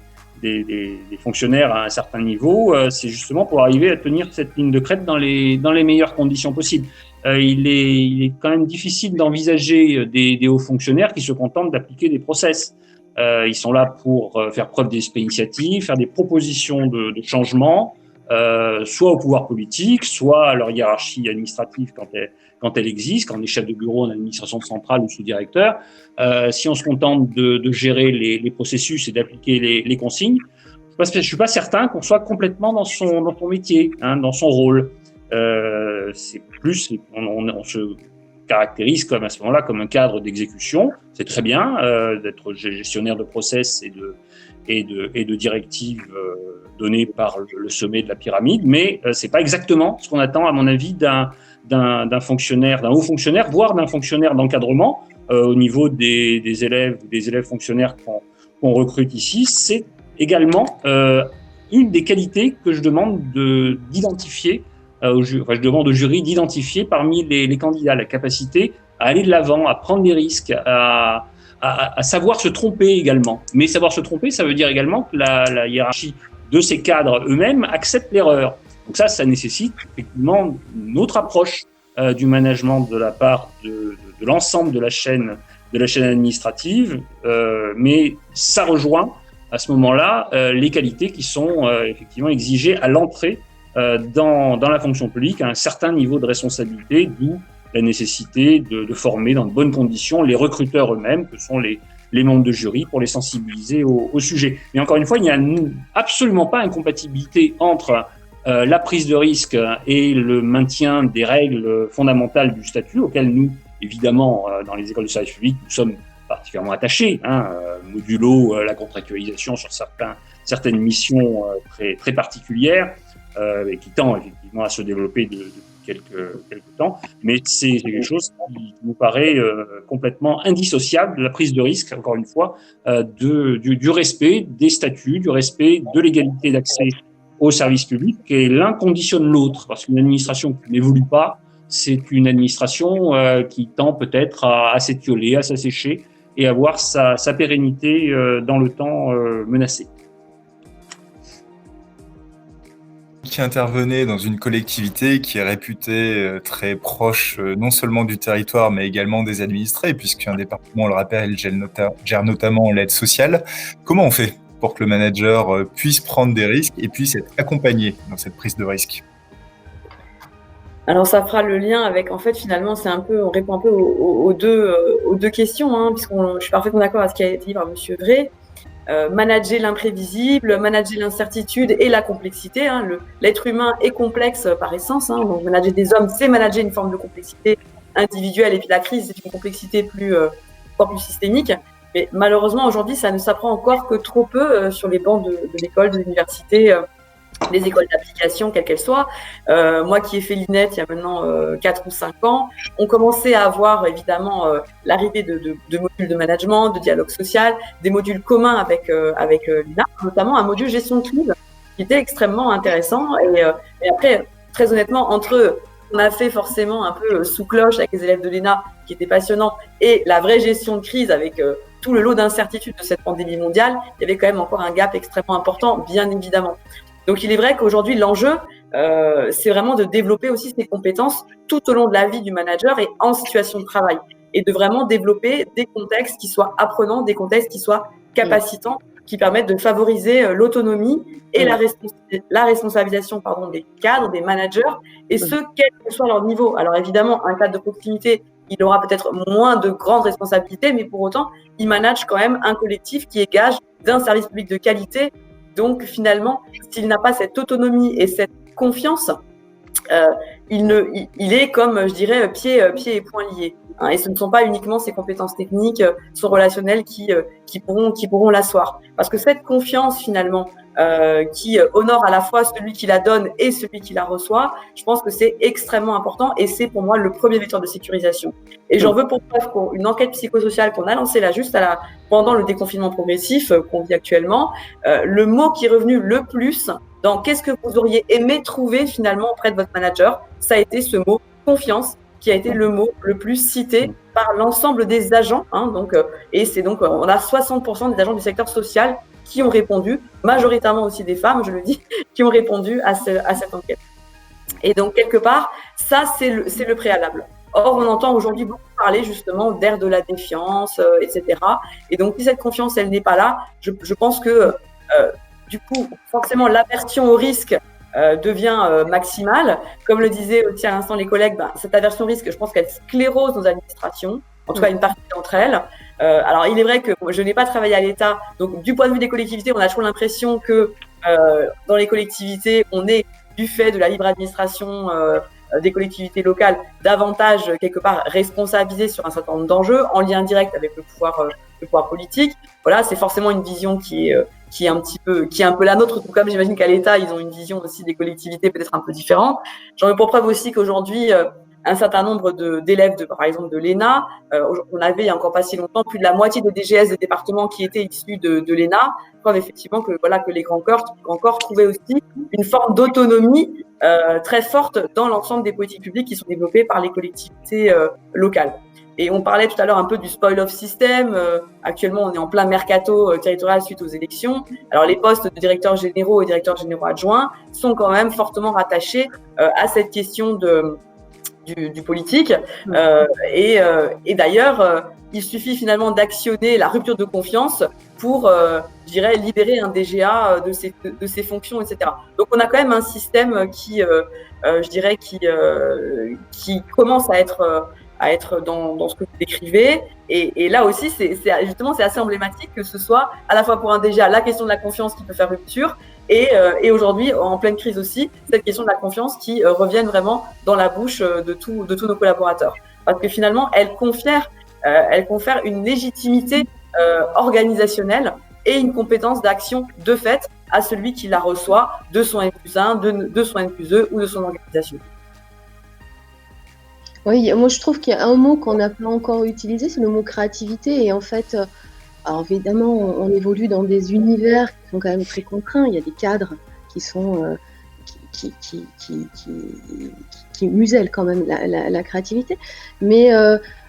fonctionnaires à un certain niveau, c'est justement pour arriver à tenir cette ligne de crête dans les meilleures conditions possibles. Il est quand même difficile d'envisager des hauts fonctionnaires qui se contentent d'appliquer des process. Ils sont là pour faire preuve d'esprit initiative, faire des propositions de changement, soit au pouvoir politique, soit à leur hiérarchie administrative quand elle existe, quand on est chef de bureau en administration centrale ou sous-directeur. Si on se contente de gérer les processus et d'appliquer les consignes, je suis pas certain qu'on soit complètement dans son métier, dans son rôle. C'est plus, on se caractérise comme à ce moment-là comme un cadre d'exécution. C'est très bien d'être gestionnaire de process et de directives données par le sommet de la pyramide, mais c'est pas exactement ce qu'on attend, à mon avis, d'un fonctionnaire, d'un haut fonctionnaire, voire d'un fonctionnaire d'encadrement au niveau des élèves fonctionnaires qu'on recrute ici. C'est également une des qualités que je demande d'identifier. Je demande au jury d'identifier parmi les candidats la capacité à aller de l'avant, à prendre des risques, à savoir se tromper également. Mais savoir se tromper, ça veut dire également que la hiérarchie de ces cadres eux-mêmes accepte l'erreur. Donc ça nécessite effectivement une autre approche du management de la part de l'ensemble de la chaîne administrative, mais ça rejoint à ce moment-là les qualités qui sont effectivement exigées à l'entrée dans la fonction publique, à un certain niveau de responsabilité, d'où la nécessité de former dans de bonnes conditions les recruteurs eux-mêmes, que sont les membres de jury, pour les sensibiliser au sujet. Mais encore une fois, il n'y a absolument pas incompatibilité entre la prise de risque et le maintien des règles fondamentales du statut, auxquelles nous, évidemment, dans les écoles de service public, nous sommes particulièrement attachés, modulo la contractualisation sur certaines missions très particulières, et qui tend effectivement à se développer depuis quelques temps, mais c'est quelque chose qui nous paraît complètement indissociable de la prise de risque, encore une fois, du respect des statuts, du respect de l'égalité d'accès au service public, et l'un conditionne l'autre, parce qu'une administration qui n'évolue pas, c'est une administration qui tend peut-être à s'étioler, à s'assécher, et à voir sa pérennité dans le temps menacée. Qui intervenait dans une collectivité qui est réputée très proche non seulement du territoire mais également des administrés, puisqu'un département, on le rappelle, gère notamment l'aide sociale. Comment on fait pour que le manager puisse prendre des risques et puisse être accompagné dans cette prise de risque? Alors ça fera le lien avec, en fait, finalement, on répond un peu aux deux questions, puisque je suis parfaitement d'accord avec ce qui a été dit par Monsieur Vray. Manager l'imprévisible, manager l'incertitude et la complexité. L'être humain est complexe par essence. Donc manager des hommes, c'est manager une forme de complexité individuelle, et puis la crise, c'est une complexité encore plus systémique. Mais malheureusement, aujourd'hui, ça ne s'apprend encore que trop peu sur les bancs de l'école, de l'université, des écoles d'application, quelles qu'elles soient. Moi qui ai fait l'INET il y a maintenant 4 ou 5 ans, on commençait à avoir évidemment l'arrivée de modules de management, de dialogue social, des modules communs avec l'INA, notamment un module gestion de crise qui était extrêmement intéressant. Et après, très honnêtement, entre on a fait forcément un peu sous cloche avec les élèves de l'ENA, qui était passionnant, et la vraie gestion de crise avec tout le lot d'incertitudes de cette pandémie mondiale, il y avait quand même encore un gap extrêmement important, bien évidemment. Donc, il est vrai qu'aujourd'hui, l'enjeu, c'est vraiment de développer aussi ces compétences tout au long de la vie du manager et en situation de travail, et de vraiment développer des contextes qui soient apprenants, des contextes qui soient capacitants, qui permettent de favoriser l'autonomie et la responsabilisation des cadres, des managers, et ce, quel que soit leur niveau. Alors évidemment, un cadre de proximité, il aura peut-être moins de grandes responsabilités, mais pour autant, il manage quand même un collectif qui est gage d'un service public de qualité. Donc finalement, s'il n'a pas cette autonomie et cette confiance, il est comme, je dirais, pieds et poings liés. Et ce ne sont pas uniquement ses compétences techniques, son relationnel qui pourront l'asseoir. Parce que cette confiance finalement, qui honore à la fois celui qui la donne et celui qui la reçoit, je pense que c'est extrêmement important, et c'est pour moi le premier vecteur de sécurisation. Et j'en veux pour preuve qu'une enquête psychosociale qu'on a lancée là juste pendant le déconfinement progressif qu'on vit actuellement, le mot qui est revenu le plus dans qu'est-ce que vous auriez aimé trouver finalement auprès de votre manager, ça a été ce mot confiance, qui a été le mot le plus cité par l'ensemble des agents. Et c'est donc, on a 60% des agents du secteur social qui ont répondu, majoritairement aussi des femmes, je le dis, qui ont répondu à cette enquête. Et donc, quelque part, ça, c'est le préalable. Or, on entend aujourd'hui beaucoup parler justement d'ère de la défiance, etc. Et donc, si cette confiance, elle n'est pas là, je pense que, du coup, forcément, l'aversion au risque devient maximale. Comme le disaient aussi à l'instant les collègues, cette aversion au risque, je pense qu'elle sclérose nos administrations, en tout cas une partie d'entre elles. Alors, il est vrai que je n'ai pas travaillé à l'État, donc du point de vue des collectivités, on a toujours l'impression que dans les collectivités, on est, du fait de la libre administration des collectivités locales, davantage quelque part responsabilisées sur un certain nombre d'enjeux, en lien direct avec le pouvoir politique. Voilà, c'est forcément une vision qui est un peu la nôtre, tout comme j'imagine qu'à l'État, ils ont une vision aussi des collectivités peut-être un peu différente. J'en veux pour preuve aussi qu'aujourd'hui, un certain nombre d'élèves, par exemple de l'ENA, on avait il y a encore pas si longtemps plus de la moitié des DGS des départements qui étaient issus de l'ENA, preuve effectivement que les grands corps trouvaient aussi une forme d'autonomie très forte dans l'ensemble des politiques publiques qui sont développées par les collectivités locales. Et on parlait tout à l'heure un peu du spoil-off system. Actuellement, on est en plein mercato territorial suite aux élections. Alors, les postes de directeurs généraux et directeurs généraux adjoints sont quand même fortement rattachés à cette question du politique. Et d'ailleurs, il suffit finalement d'actionner la rupture de confiance pour, je dirais, libérer un DGA de ses fonctions, etc. Donc, on a quand même un système qui, je dirais, qui commence à être dans ce que vous décrivez. Et là aussi, justement, c'est assez emblématique que ce soit à la fois pour un DGA la question de la confiance qui peut faire rupture et aujourd'hui, en pleine crise aussi, cette question de la confiance qui revienne vraiment dans la bouche de tous nos collaborateurs. Parce que finalement, elle confère une légitimité organisationnelle et une compétence d'action de fait à celui qui la reçoit de son N+1, de son N+2 ou de son organisation. Oui, moi je trouve qu'il y a un mot qu'on n'a pas encore utilisé, c'est le mot créativité. Et en fait, alors évidemment, on évolue dans des univers qui sont quand même très contraints. Il y a des cadres qui sont qui musellent quand même la créativité. Mais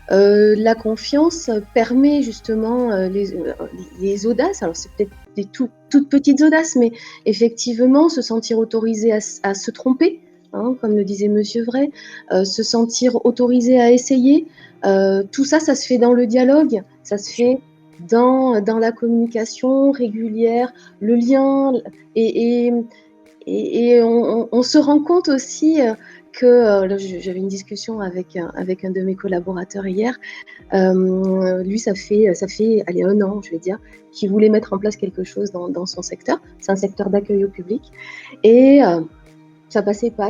la confiance permet justement les audaces. Alors c'est peut-être des toutes petites audaces, mais effectivement se sentir autorisé à se tromper. Comme le disait Monsieur Vray, se sentir autorisé à essayer, tout ça, ça se fait dans le dialogue, ça se fait dans la communication régulière, le lien, et on se rend compte aussi que j'avais une discussion avec un de mes collaborateurs hier. Lui, ça fait allez, 1 an, je vais dire, qu'il voulait mettre en place quelque chose dans son secteur. C'est un secteur d'accueil au public, et ça passait pas.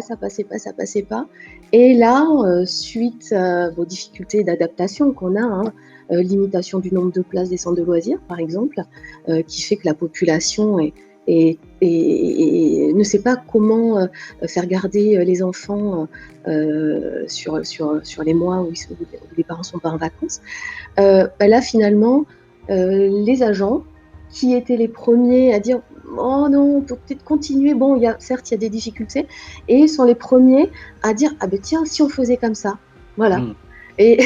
Et là, suite aux difficultés d'adaptation qu'on a, limitation du nombre de places des centres de loisirs, par exemple, qui fait que la population ne sait pas comment faire garder les enfants sur les mois où les parents sont pas en vacances. Là, finalement, les agents qui étaient les premiers à dire oh non, on peut peut-être continuer. Bon, certes, il y a des difficultés, et sont les premiers à dire ah ben tiens, si on faisait comme ça, voilà. Et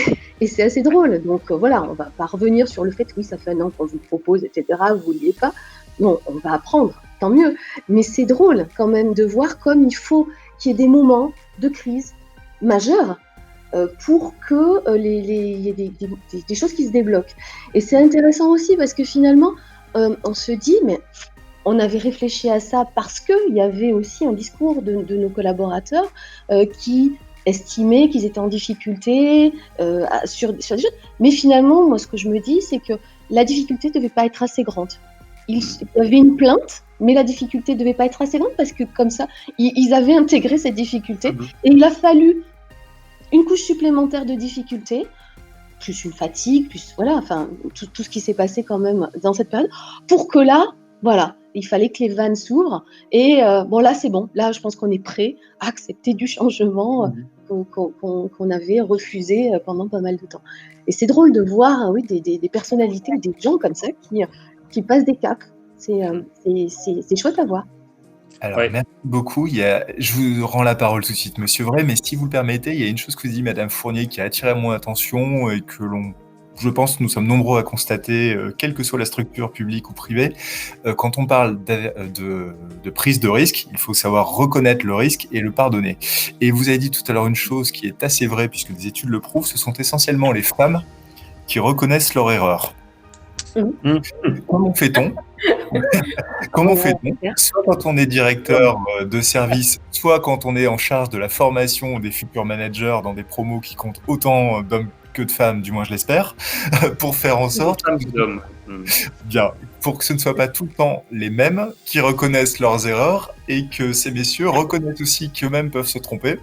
c'est assez drôle. Donc voilà, on va pas revenir sur le fait oui, ça fait 1 an qu'on vous propose, etc. Vous vouliez pas. Non, on va apprendre, tant mieux. Mais c'est drôle quand même de voir comme il faut qu'il y ait des moments de crise majeure pour que il y ait des choses qui se débloquent. Et c'est intéressant aussi parce que finalement, on se dit mais on avait réfléchi à ça parce qu'il y avait aussi un discours de nos collaborateurs qui estimaient qu'ils étaient en difficulté sur des choses. Mais finalement, moi, ce que je me dis, c'est que la difficulté ne devait pas être assez grande. Il y avait une plainte, mais la difficulté ne devait pas être assez grande parce que comme ça, ils avaient intégré cette difficulté. Et il a fallu une couche supplémentaire de difficulté, plus une fatigue, plus voilà, enfin tout ce qui s'est passé quand même dans cette période, pour que là, voilà, il fallait que les vannes s'ouvrent. Et bon, là, c'est bon. Là, je pense qu'on est prêt à accepter du changement qu'on avait refusé pendant pas mal de temps. Et c'est drôle de voir oui, des personnalités, des gens comme ça qui passent des caps. C'est chouette à voir. Alors, merci beaucoup. Je vous rends la parole tout de suite, Monsieur Vray, mais si vous le permettez, il y a une chose que dit Madame Fournier qui a attiré mon attention et que je pense que nous sommes nombreux à constater, quelle que soit la structure publique ou privée. Quand on parle de prise de risque, il faut savoir reconnaître le risque et le pardonner. Et vous avez dit tout à l'heure une chose qui est assez vraie, puisque des études le prouvent, ce sont essentiellement les femmes qui reconnaissent leur erreur. Comment fait-on soit quand on est directeur de service, soit quand on est en charge de la formation des futurs managers dans des promos qui comptent autant d'hommes que de femmes, du moins je l'espère, pour faire en sorte pour que ce ne soit pas tout le temps les mêmes qui reconnaissent leurs erreurs et que ces messieurs reconnaissent aussi qu'eux-mêmes peuvent se tromper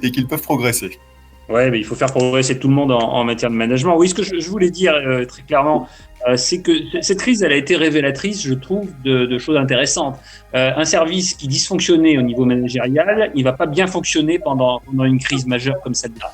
et qu'ils peuvent progresser. Ouais, mais il faut faire progresser tout le monde en matière de management. Oui, ce que je voulais dire très clairement, c'est que cette crise, elle a été révélatrice, je trouve, de choses intéressantes. Un service qui dysfonctionnait au niveau managérial, il va pas bien fonctionner pendant une crise majeure comme celle-là.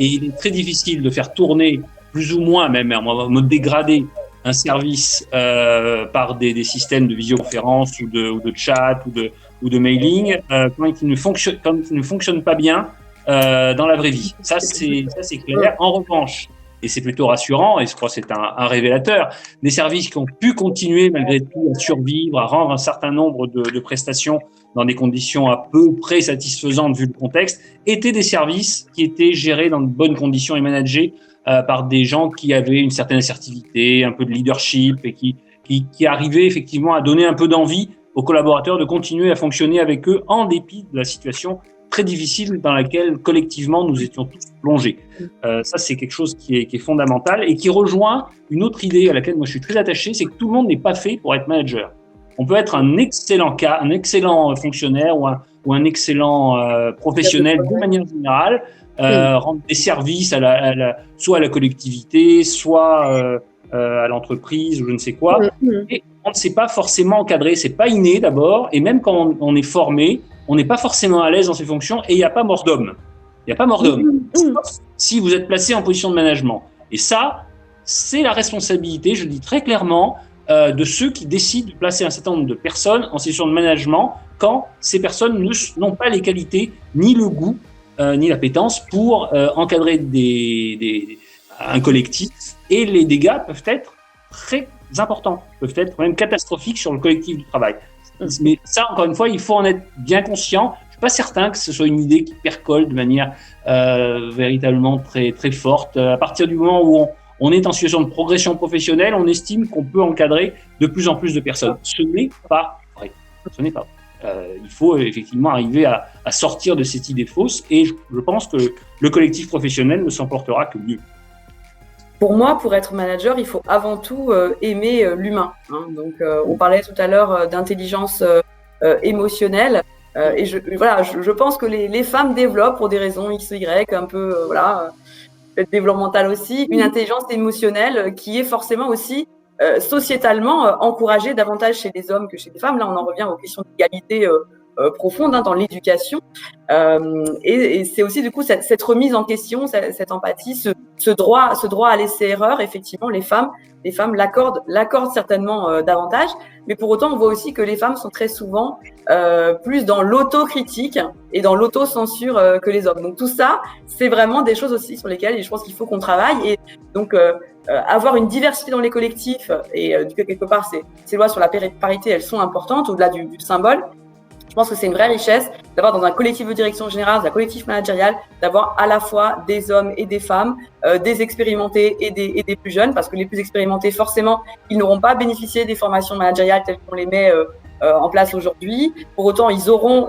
Et il est très difficile de faire tourner, plus ou moins même, en mode dégradé, un service par des systèmes de visioconférence ou de chat ou de mailing quand il ne fonctionne pas bien dans la vraie vie. Ça c'est clair. En revanche, et c'est plutôt rassurant, et je crois que c'est un révélateur, des services qui ont pu continuer malgré tout à survivre, à rendre un certain nombre de prestations dans des conditions à peu près satisfaisantes vu le contexte, étaient des services qui étaient gérés dans de bonnes conditions et managés par des gens qui avaient une certaine assertivité, un peu de leadership et qui arrivaient effectivement à donner un peu d'envie aux collaborateurs de continuer à fonctionner avec eux en dépit de la situation très difficile dans laquelle collectivement nous étions tous plongés. Ça, c'est quelque chose qui est fondamental et qui rejoint une autre idée à laquelle moi je suis très attaché, c'est que tout le monde n'est pas fait pour être manager. On peut être un excellent fonctionnaire ou un excellent professionnel de manière générale, rendre des services soit à la collectivité, soit à l'entreprise ou je ne sais quoi. Et on ne sait pas forcément encadrer, c'est pas inné d'abord, et même quand on est formé, on n'est pas forcément à l'aise dans ces fonctions et il n'y a pas mort d'homme. Il n'y a pas mort d'homme. Si vous êtes placé en position de management. Et ça, c'est la responsabilité, je le dis très clairement, de ceux qui décident de placer un certain nombre de personnes en situation de management quand ces personnes n'ont pas les qualités, ni le goût, ni l'appétence pour encadrer un collectif. Et les dégâts peuvent être très importants, peuvent être même catastrophiques sur le collectif du travail. Mais ça, encore une fois, il faut en être bien conscient. Je suis pas certain que ce soit une idée qui percole de manière véritablement très, très forte. À partir du moment où on est en situation de progression professionnelle, on estime qu'on peut encadrer de plus en plus de personnes. Ce n'est pas vrai. Ce n'est pas vrai. Il faut effectivement arriver à sortir de cette idée fausse et je pense que le collectif professionnel ne s'en portera que mieux. Pour moi, pour être manager, il faut avant tout aimer l'humain. Donc, on parlait tout à l'heure d'intelligence émotionnelle. Et je pense que les femmes développent pour des raisons X, Y, un peu, développementales aussi, une intelligence émotionnelle qui est forcément aussi sociétalement encouragée davantage chez les hommes que chez les femmes. Là, on en revient aux questions d'égalité profonde dans l'éducation. Et c'est aussi du coup cette remise en question, cette empathie, ce droit à laisser erreur. Effectivement, les femmes l'accordent certainement davantage, mais pour autant on voit aussi que les femmes sont très souvent plus dans l'autocritique et dans l'autocensure que les hommes. Donc tout ça, c'est vraiment des choses aussi sur lesquelles je pense qu'il faut qu'on travaille. Et donc avoir une diversité dans les collectifs et quelque part ces lois sur la parité, elles sont importantes au-delà du symbole. Je pense que c'est une vraie richesse d'avoir dans un collectif de direction générale, un collectif managérial, d'avoir à la fois des hommes et des femmes, des expérimentés et des plus jeunes, parce que les plus expérimentés, forcément, ils n'auront pas bénéficié des formations managériales telles qu'on les met en place aujourd'hui. Pour autant, ils auront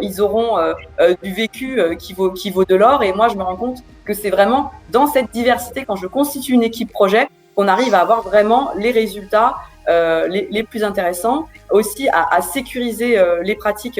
du vécu qui vaut de l'or. Et moi, je me rends compte que c'est vraiment dans cette diversité, quand je constitue une équipe projet, qu'on arrive à avoir vraiment les résultats les plus intéressants, aussi à sécuriser les pratiques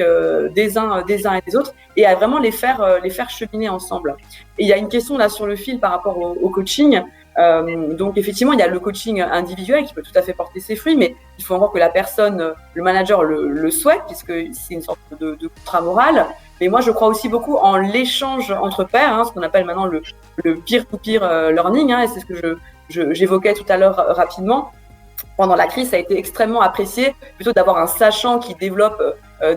des uns et des autres et à vraiment les faire cheminer ensemble. Et il y a une question là sur le fil par rapport au coaching. Donc effectivement, il y a le coaching individuel qui peut tout à fait porter ses fruits, mais il faut encore que la personne, le manager le souhaite, puisque c'est une sorte de contrat moral. Mais moi, je crois aussi beaucoup en l'échange entre pairs, ce qu'on appelle maintenant le peer-to-peer learning, et c'est ce que j'évoquais tout à l'heure rapidement. Pendant la crise, ça a été extrêmement apprécié, plutôt d'avoir un sachant qui développe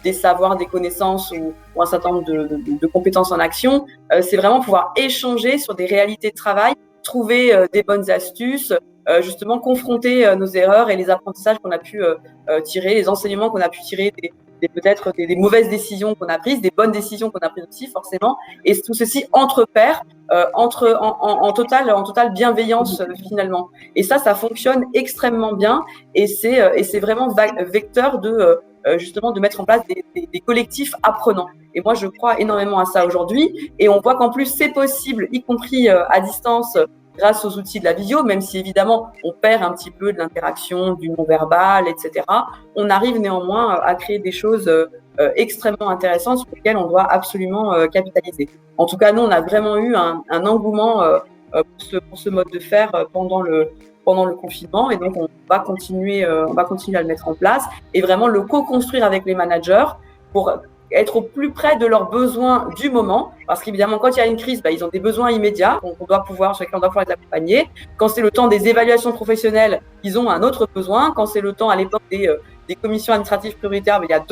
des savoirs, des connaissances ou un certain nombre de compétences en action. C'est vraiment pouvoir échanger sur des réalités de travail, trouver des bonnes astuces, justement confronter nos erreurs et les apprentissages qu'on a pu tirer, les enseignements qu'on a pu tirer peut-être des mauvaises décisions qu'on a prises, des bonnes décisions qu'on a prises aussi forcément, et tout ceci entre pairs, en totale bienveillance finalement. Et ça fonctionne extrêmement bien, et c'est vraiment vecteur justement de mettre en place des collectifs apprenants. Et moi, je crois énormément à ça aujourd'hui, et on voit qu'en plus c'est possible, y compris à distance, grâce aux outils de la visio, même si évidemment on perd un petit peu de l'interaction, du non-verbal, etc. On arrive néanmoins à créer des choses extrêmement intéressantes sur lesquelles on doit absolument capitaliser. En tout cas, nous, on a vraiment eu un engouement pour ce mode de faire pendant le confinement, et donc on va continuer à le mettre en place et vraiment le co-construire avec les managers pour être au plus près de leurs besoins du moment, parce qu'évidemment, quand il y a une crise, ils ont des besoins immédiats, donc on doit pouvoir les accompagner. Quand c'est le temps des évaluations professionnelles, ils ont un autre besoin. Quand c'est le temps, à l'époque, des commissions administratives prioritaires, il y a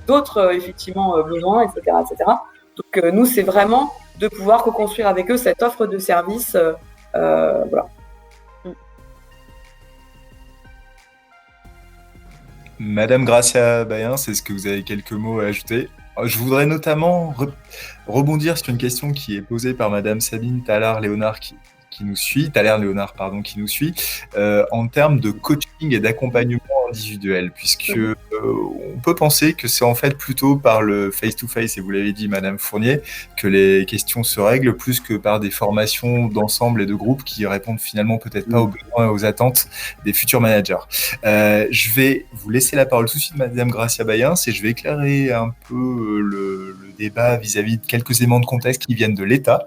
d'autres effectivement besoins, etc., etc. Donc nous, c'est vraiment de pouvoir co-construire avec eux cette offre de service. Voilà. Madame Gracia Bayen, est-ce que vous avez quelques mots à ajouter? Je voudrais notamment rebondir sur une question qui est posée par Madame Sabine Tallard-Léonard, qui qui nous suit, Thaler Léonard, pardon, qui nous suit, en termes de coaching et d'accompagnement individuel, puisque on peut penser que c'est en fait plutôt par le face-to-face, et vous l'avez dit, Madame Fournier, que les questions se règlent, plus que par des formations d'ensemble et de groupe qui répondent finalement peut-être pas aux besoins et aux attentes des futurs managers. Je vais vous laisser la parole tout de suite, Madame Gracia Bayens, et je vais éclairer un peu le débat vis-à-vis de quelques éléments de contexte qui viennent de l'État.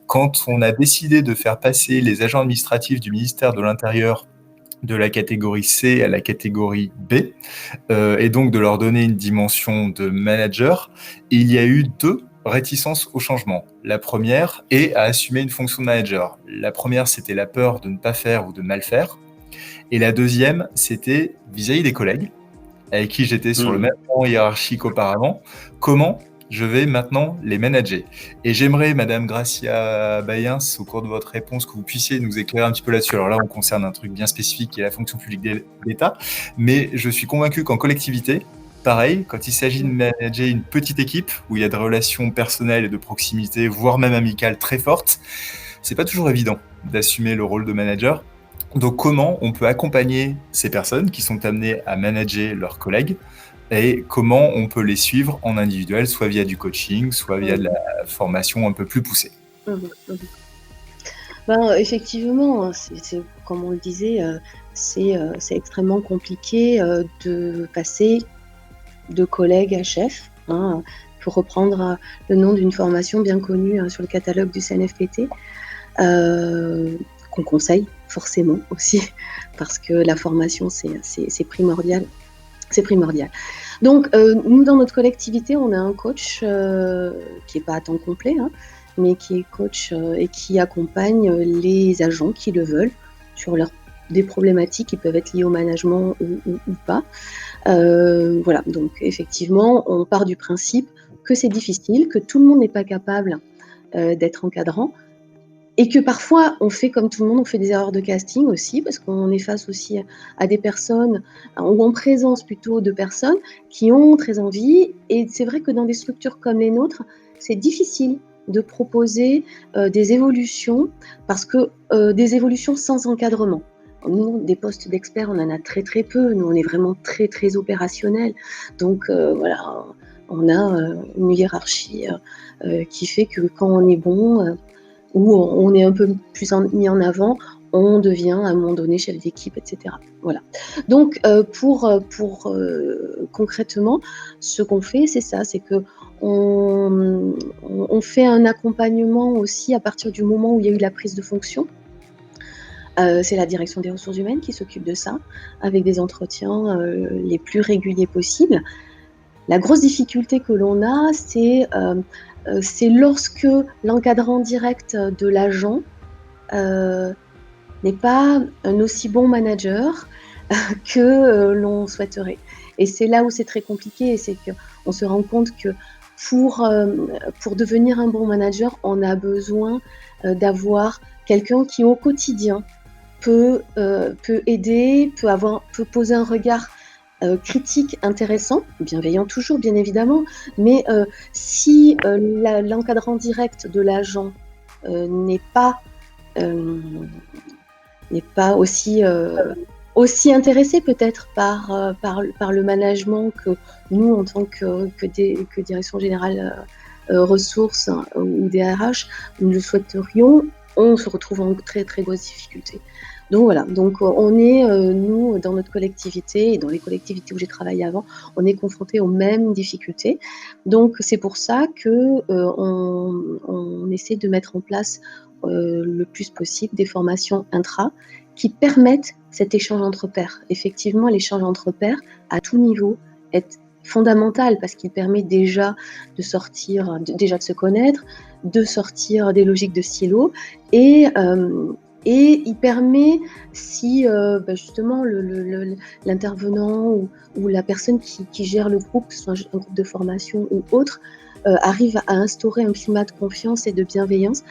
Quand on a décidé de faire passer les agents administratifs du ministère de l'Intérieur de la catégorie C à la catégorie B, et donc de leur donner une dimension de manager, il y a eu 2 réticences au changement. La première est à assumer une fonction de manager. La première, c'était la peur de ne pas faire ou de mal faire. Et la deuxième, c'était vis-à-vis des collègues avec qui j'étais sur le même rang hiérarchique auparavant, comment je vais maintenant les manager. Et j'aimerais, Madame Gracia Bayens, au cours de votre réponse, que vous puissiez nous éclairer un petit peu là-dessus. Alors là, on concerne un truc bien spécifique qui est la fonction publique de l'État, mais je suis convaincu qu'en collectivité, pareil, quand il s'agit de manager une petite équipe où il y a des relations personnelles et de proximité, voire même amicales très fortes, c'est pas toujours évident d'assumer le rôle de manager. Donc comment on peut accompagner ces personnes qui sont amenées à manager leurs collègues et comment on peut les suivre en individuel, soit via du coaching, soit via de la formation un peu plus poussée. Effectivement, comme on le disait, c'est extrêmement compliqué de passer de collègue à chef, pour reprendre le nom d'une formation bien connue sur le catalogue du CNFPT, qu'on conseille forcément aussi, parce que la formation, c'est primordial. C'est primordial. Donc, nous, dans notre collectivité, on a un coach qui n'est pas à temps complet, mais qui est coach et qui accompagne les agents qui le veulent sur des problématiques qui peuvent être liées au management ou pas. Voilà, donc effectivement, on part du principe que c'est difficile, que tout le monde n'est pas capable d'être encadrant, et que parfois, on fait comme tout le monde, on fait des erreurs de casting aussi, parce qu'on est face aussi à des personnes, ou en présence plutôt de personnes qui ont très envie. Et c'est vrai que dans des structures comme les nôtres, c'est difficile de proposer des évolutions, parce que des évolutions sans encadrement. Nous, des postes d'experts, on en a très très peu. Nous, on est vraiment très très opérationnel. Donc voilà, on a une hiérarchie qui fait que quand on est bon, où on est un peu plus mis en avant, on devient à un moment donné chef d'équipe, etc. Voilà. Donc, concrètement, ce qu'on fait, c'est ça, c'est que on fait un accompagnement aussi à partir du moment où il y a eu la prise de fonction. C'est la direction des ressources humaines qui s'occupe de ça, avec des entretiens les plus réguliers possibles. La grosse difficulté que l'on a, c'est lorsque l'encadrant direct de l'agent n'est pas un aussi bon manager que l'on souhaiterait. Et c'est là où c'est très compliqué, et c'est qu'on se rend compte que pour devenir un bon manager, on a besoin d'avoir quelqu'un qui au quotidien peut aider, peut poser un regard critique, intéressant, bienveillant toujours, bien évidemment, mais si l'encadrant direct de l'agent n'est pas aussi intéressé peut-être par le management que nous, en tant que direction générale ressources ou DRH, nous le souhaiterions, on se retrouve en très très grosse difficulté. Donc voilà, donc on est, nous, dans notre collectivité et dans les collectivités où j'ai travaillé avant, on est confrontés aux mêmes difficultés. Donc c'est pour ça que on essaie de mettre en place le plus possible des formations intra qui permettent cet échange entre pairs. Effectivement, l'échange entre pairs à tout niveau est fondamental parce qu'il permet déjà de sortir, déjà de se connaître, de sortir des logiques de silo et il permet, si justement l'intervenant ou la personne qui gère le groupe, que ce soit un groupe de formation ou autre, arrive à instaurer un climat de confiance et de bienveillance,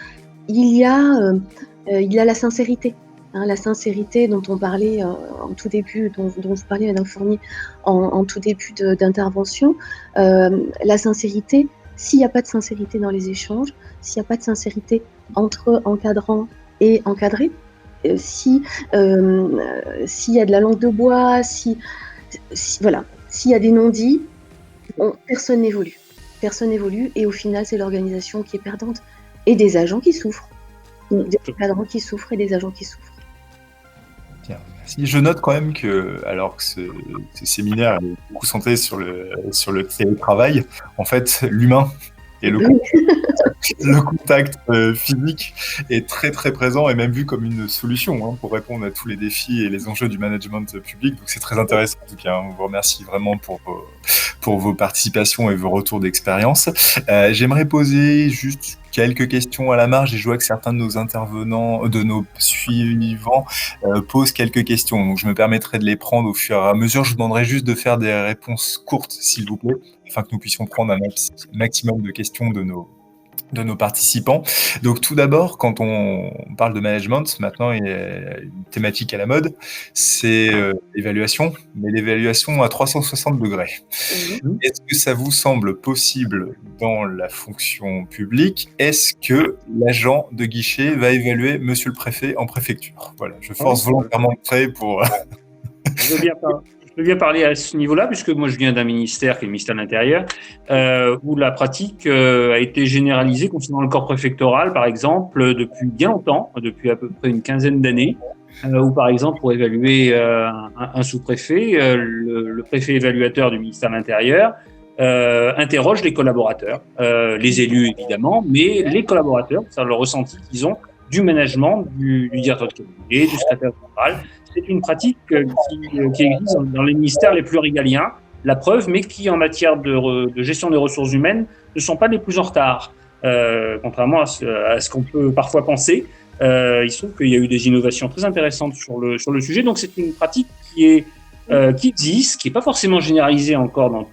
il y a la sincérité. La sincérité dont on parlait en tout début, dont vous parliez, Madame Fournier, en tout début d'intervention, la sincérité, s'il n'y a pas de sincérité dans les échanges, s'il n'y a pas de sincérité entre encadrants est encadré. S'il y a de la langue de bois, voilà, s'il y a des non-dits, personne n'évolue. Personne n'évolue et au final, c'est l'organisation qui est perdante et des agents qui souffrent. Des cadres qui souffrent et des agents qui souffrent. Bien, merci. Je note quand même que, alors que ce séminaire est beaucoup centré sur le télétravail, en fait, l'humain et le contact physique est très très présent et même vu comme une solution pour répondre à tous les défis et les enjeux du management public. Donc c'est très intéressant en tout cas. On vous remercie vraiment pour vos participations et vos retours d'expérience. J'aimerais poser juste quelques questions à la marge et je vois que certains de nos intervenants, de nos suivants posent quelques questions. Donc je me permettrai de les prendre au fur et à mesure. Je vous demanderai juste de faire des réponses courtes, s'il vous plaît, afin que nous puissions prendre un maximum de questions de nos participants. Donc tout d'abord, quand on parle de management, maintenant il y a une thématique à la mode, c'est l'évaluation, mais l'évaluation à 360 degrés. Est-ce que ça vous semble possible dans la fonction publique? Est-ce que l'agent de guichet va évaluer monsieur le préfet en préfecture? Voilà, je force volontairement le trait pour... Je veux bien parler à ce niveau-là, puisque moi je viens d'un ministère qui est le ministère de l'Intérieur, où la pratique a été généralisée concernant le corps préfectoral, par exemple, depuis bien longtemps, depuis à peu près une quinzaine d'années, où par exemple pour évaluer un sous-préfet, le préfet évaluateur du ministère de l'Intérieur interroge les collaborateurs, les élus évidemment, mais les collaborateurs, c'est le ressenti qu'ils ont du management, du directeur de cabinet, du secrétaire général. C'est une pratique qui existe dans les ministères les plus régaliens, la preuve, mais qui en matière de gestion des ressources humaines ne sont pas les plus en retard, contrairement à ce qu'on peut parfois penser. Il se trouve qu'il y a eu des innovations très intéressantes sur le sujet, donc c'est une pratique qui existe, qui n'est pas forcément généralisée encore dans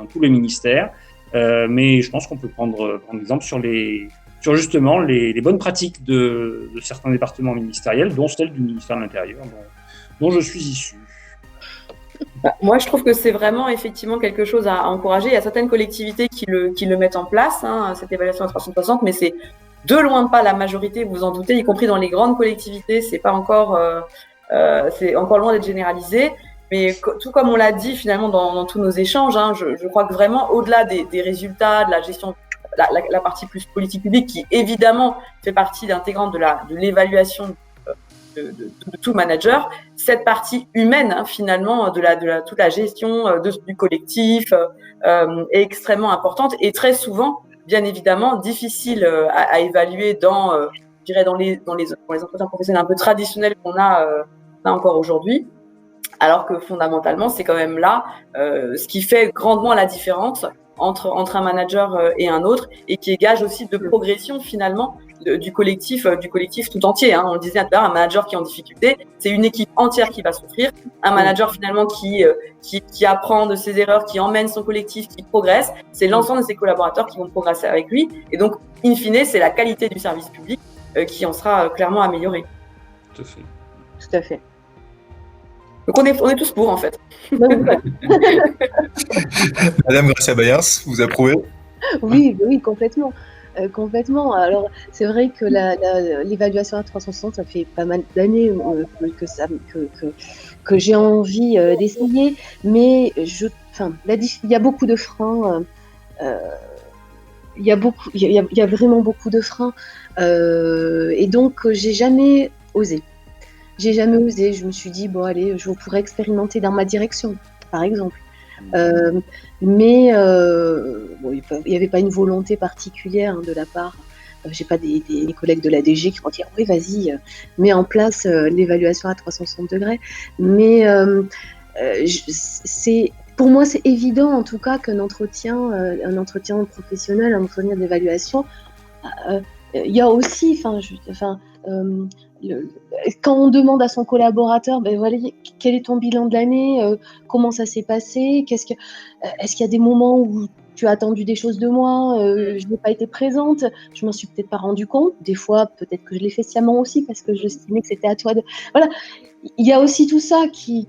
tous les ministères, mais je pense qu'on peut prendre exemple sur justement les bonnes pratiques de certains départements ministériels, dont celle du ministère de l'Intérieur, dont je suis issu. Moi, je trouve que c'est vraiment effectivement quelque chose à encourager. Il y a certaines collectivités qui le mettent en place, cette évaluation à 360, mais c'est de loin pas la majorité, vous vous en doutez, y compris dans les grandes collectivités, c'est encore loin d'être généralisé. Mais tout comme on l'a dit finalement dans tous nos échanges, je crois que vraiment au-delà des résultats, de la gestion, la partie plus politique publique, qui évidemment fait partie intégrante de l'évaluation de tout manager, cette partie humaine finalement toute la gestion du collectif est extrêmement importante et très souvent, bien évidemment, difficile à évaluer je dirais dans les entretiens professionnels un peu traditionnels qu'on a encore aujourd'hui. Alors que fondamentalement, c'est quand même là ce qui fait grandement la différence entre un manager et un autre, et qui est gage aussi de progression finalement du collectif tout entier. On le disait tout à l'heure, un manager qui est en difficulté, c'est une équipe entière qui va souffrir. Un manager finalement qui apprend de ses erreurs, qui emmène son collectif, qui progresse, c'est l'ensemble de ses collaborateurs qui vont progresser avec lui. Et donc, in fine, c'est la qualité du service public qui en sera clairement améliorée. Tout à fait. Tout à fait. Donc on est tous pour en fait. Madame Gracia-Bayens, vous approuvez? Oui, complètement. Complètement. Alors, c'est vrai que l'évaluation à 360, ça fait pas mal d'années que j'ai envie d'essayer, mais il y a beaucoup de freins. Il y a vraiment beaucoup de freins, et donc j'ai jamais osé. Je me suis dit, bon, allez, je pourrais expérimenter dans ma direction, par exemple. Mais il n'y avait pas une volonté particulière de la part. J'ai pas des collègues de l'ADG qui vont dire, oui, vas-y, mets en place l'évaluation à 360 degrés. Mais pour moi, c'est évident, en tout cas, qu'un entretien professionnel, un entretien d'évaluation, il y a aussi, quand on demande à son collaborateur, voilà, quel est ton bilan de l'année, comment ça s'est passé, est-ce qu'il y a des moments où tu as attendu des choses de moi, je n'ai pas été présente, je m'en suis peut-être pas rendu compte. Des fois, peut-être que je l'ai fait sciemment aussi parce que j'estimais que c'était à toi de. Voilà. Il y a aussi tout ça qui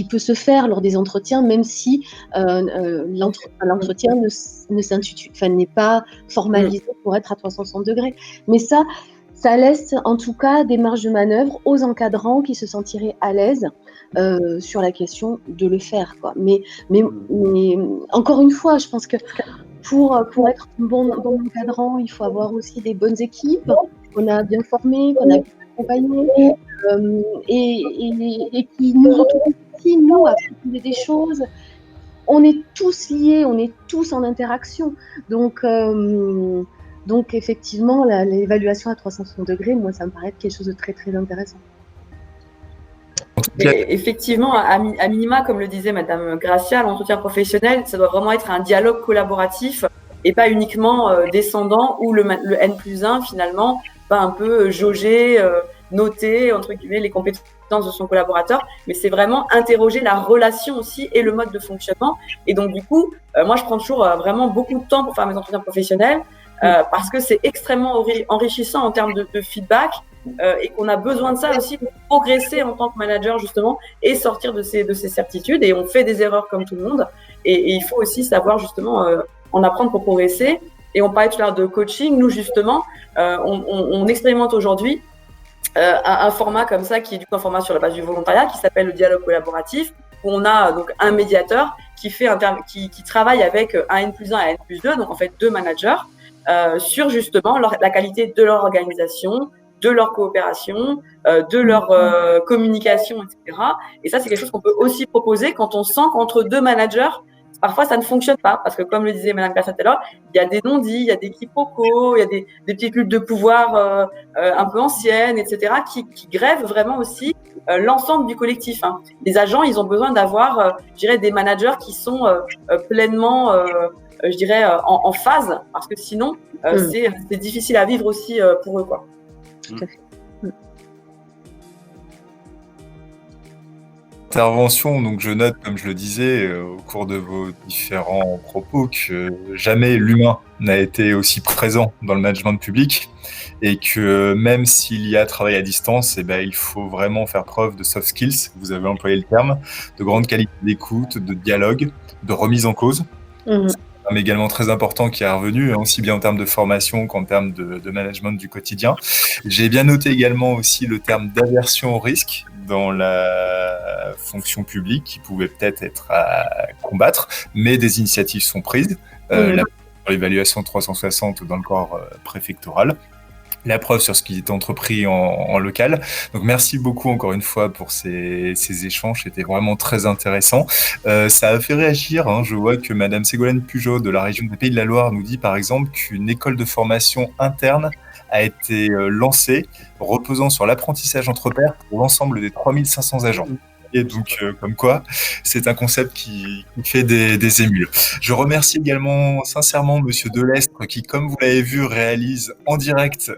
peut se faire lors des entretiens, même si l'entretien n'est pas formalisé pour être à 360 degrés. Mais ça laisse en tout cas des marges de manœuvre aux encadrants qui se sentiraient à l'aise sur la question de le faire, quoi. Mais encore une fois, je pense que pour être un bon encadrant, il faut avoir aussi des bonnes équipes qu'on a bien formées, qu'on a bien accompagnées et qui nous autorisent aussi, nous, à proposer des choses. On est tous liés, on est tous en interaction. Donc effectivement, l'évaluation à 360 degrés, moi, ça me paraît être quelque chose de très, très intéressant. Et effectivement, à minima, comme le disait Madame Gracia, l'entretien professionnel, ça doit vraiment être un dialogue collaboratif et pas uniquement descendant où le N+1 finalement va un peu jauger, noter entre guillemets les compétences de son collaborateur, mais c'est vraiment interroger la relation aussi et le mode de fonctionnement. Et donc du coup, moi je prends toujours vraiment beaucoup de temps pour faire mes entretiens professionnels parce que c'est extrêmement enrichissant en termes de feedback. Et qu'on a besoin de ça aussi pour progresser en tant que manager justement et sortir de ces certitudes. Et on fait des erreurs comme tout le monde. Et il faut aussi savoir justement en apprendre pour progresser. Et on parlait tout à l'heure de coaching. Nous justement, on expérimente aujourd'hui un format comme ça qui est du coup un format sur la base du volontariat qui s'appelle le dialogue collaboratif, où on a donc un médiateur qui travaille avec un N+1 et un N+2, donc en fait 2 managers, sur justement la qualité de leur organisation, de leur coopération, de leur communication, etc. Et ça, c'est quelque chose qu'on peut aussi proposer quand on sent qu'entre 2 managers, parfois, ça ne fonctionne pas. Parce que comme le disait Mme Cassatella, il y a des non-dits, il y a des quiproquos, il y a des petites luttes de pouvoir un peu anciennes, etc., qui grèvent vraiment aussi l'ensemble du collectif. Hein. Les agents, ils ont besoin d'avoir, je dirais, des managers qui sont pleinement, je dirais, en phase, parce que sinon, c'est difficile à vivre aussi pour eux, quoi. Tout à fait. Intervention, donc je note, comme je le disais, au cours de vos différents propos, que jamais l'humain n'a été aussi présent dans le management public et que même s'il y a travail à distance, il faut vraiment faire preuve de soft skills, vous avez employé le terme, de grande qualité d'écoute, de dialogue, de remise en cause. Mais également très important qui est revenu, aussi bien en termes de formation qu'en termes de management du quotidien. J'ai bien noté également aussi le terme d'aversion au risque dans la fonction publique qui pouvait peut-être être à combattre, mais des initiatives sont prises. L'évaluation 360 dans le corps préfectoral. La preuve sur ce qui est entrepris en local. Donc merci beaucoup encore une fois pour ces échanges, c'était vraiment très intéressant. Ça a fait réagir, hein. Je vois que Madame Ségolène Pujol de la région des Pays de la Loire nous dit par exemple qu'une école de formation interne a été lancée, reposant sur l'apprentissage entre pairs pour l'ensemble des 3500 agents. Et donc, comme quoi, c'est un concept qui fait des émules. Je remercie également sincèrement Monsieur Delestre qui, comme vous l'avez vu, réalise en direct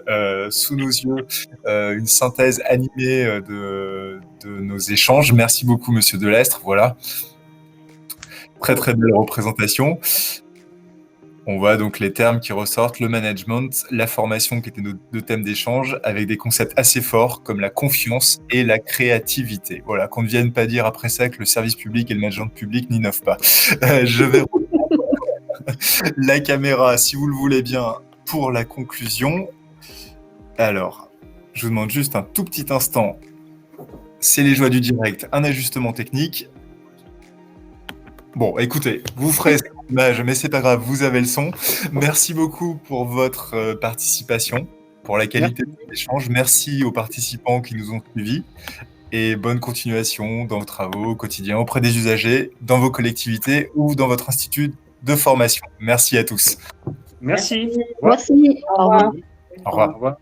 sous nos yeux une synthèse animée de nos échanges. Merci beaucoup Monsieur Delestre. Voilà, très très belle représentation. On voit donc les termes qui ressortent, le management, la formation qui étaient nos 2 thèmes d'échange, avec des concepts assez forts comme la confiance et la créativité. Voilà, qu'on ne vienne pas dire après ça que le service public et le management public n'innovent pas. Je vais la caméra, si vous le voulez bien, pour la conclusion. Alors, je vous demande juste un tout petit instant. C'est les joies du direct, un ajustement technique. Bon, écoutez, vous ferez cette image, mais c'est pas grave, vous avez le son. Merci beaucoup pour votre participation, pour la qualité de l'échange. Merci aux participants qui nous ont suivis et bonne continuation dans vos travaux au quotidien auprès des usagers, dans vos collectivités ou dans votre institut de formation. Merci à tous. Merci. Merci. Au revoir. Au revoir. Au revoir.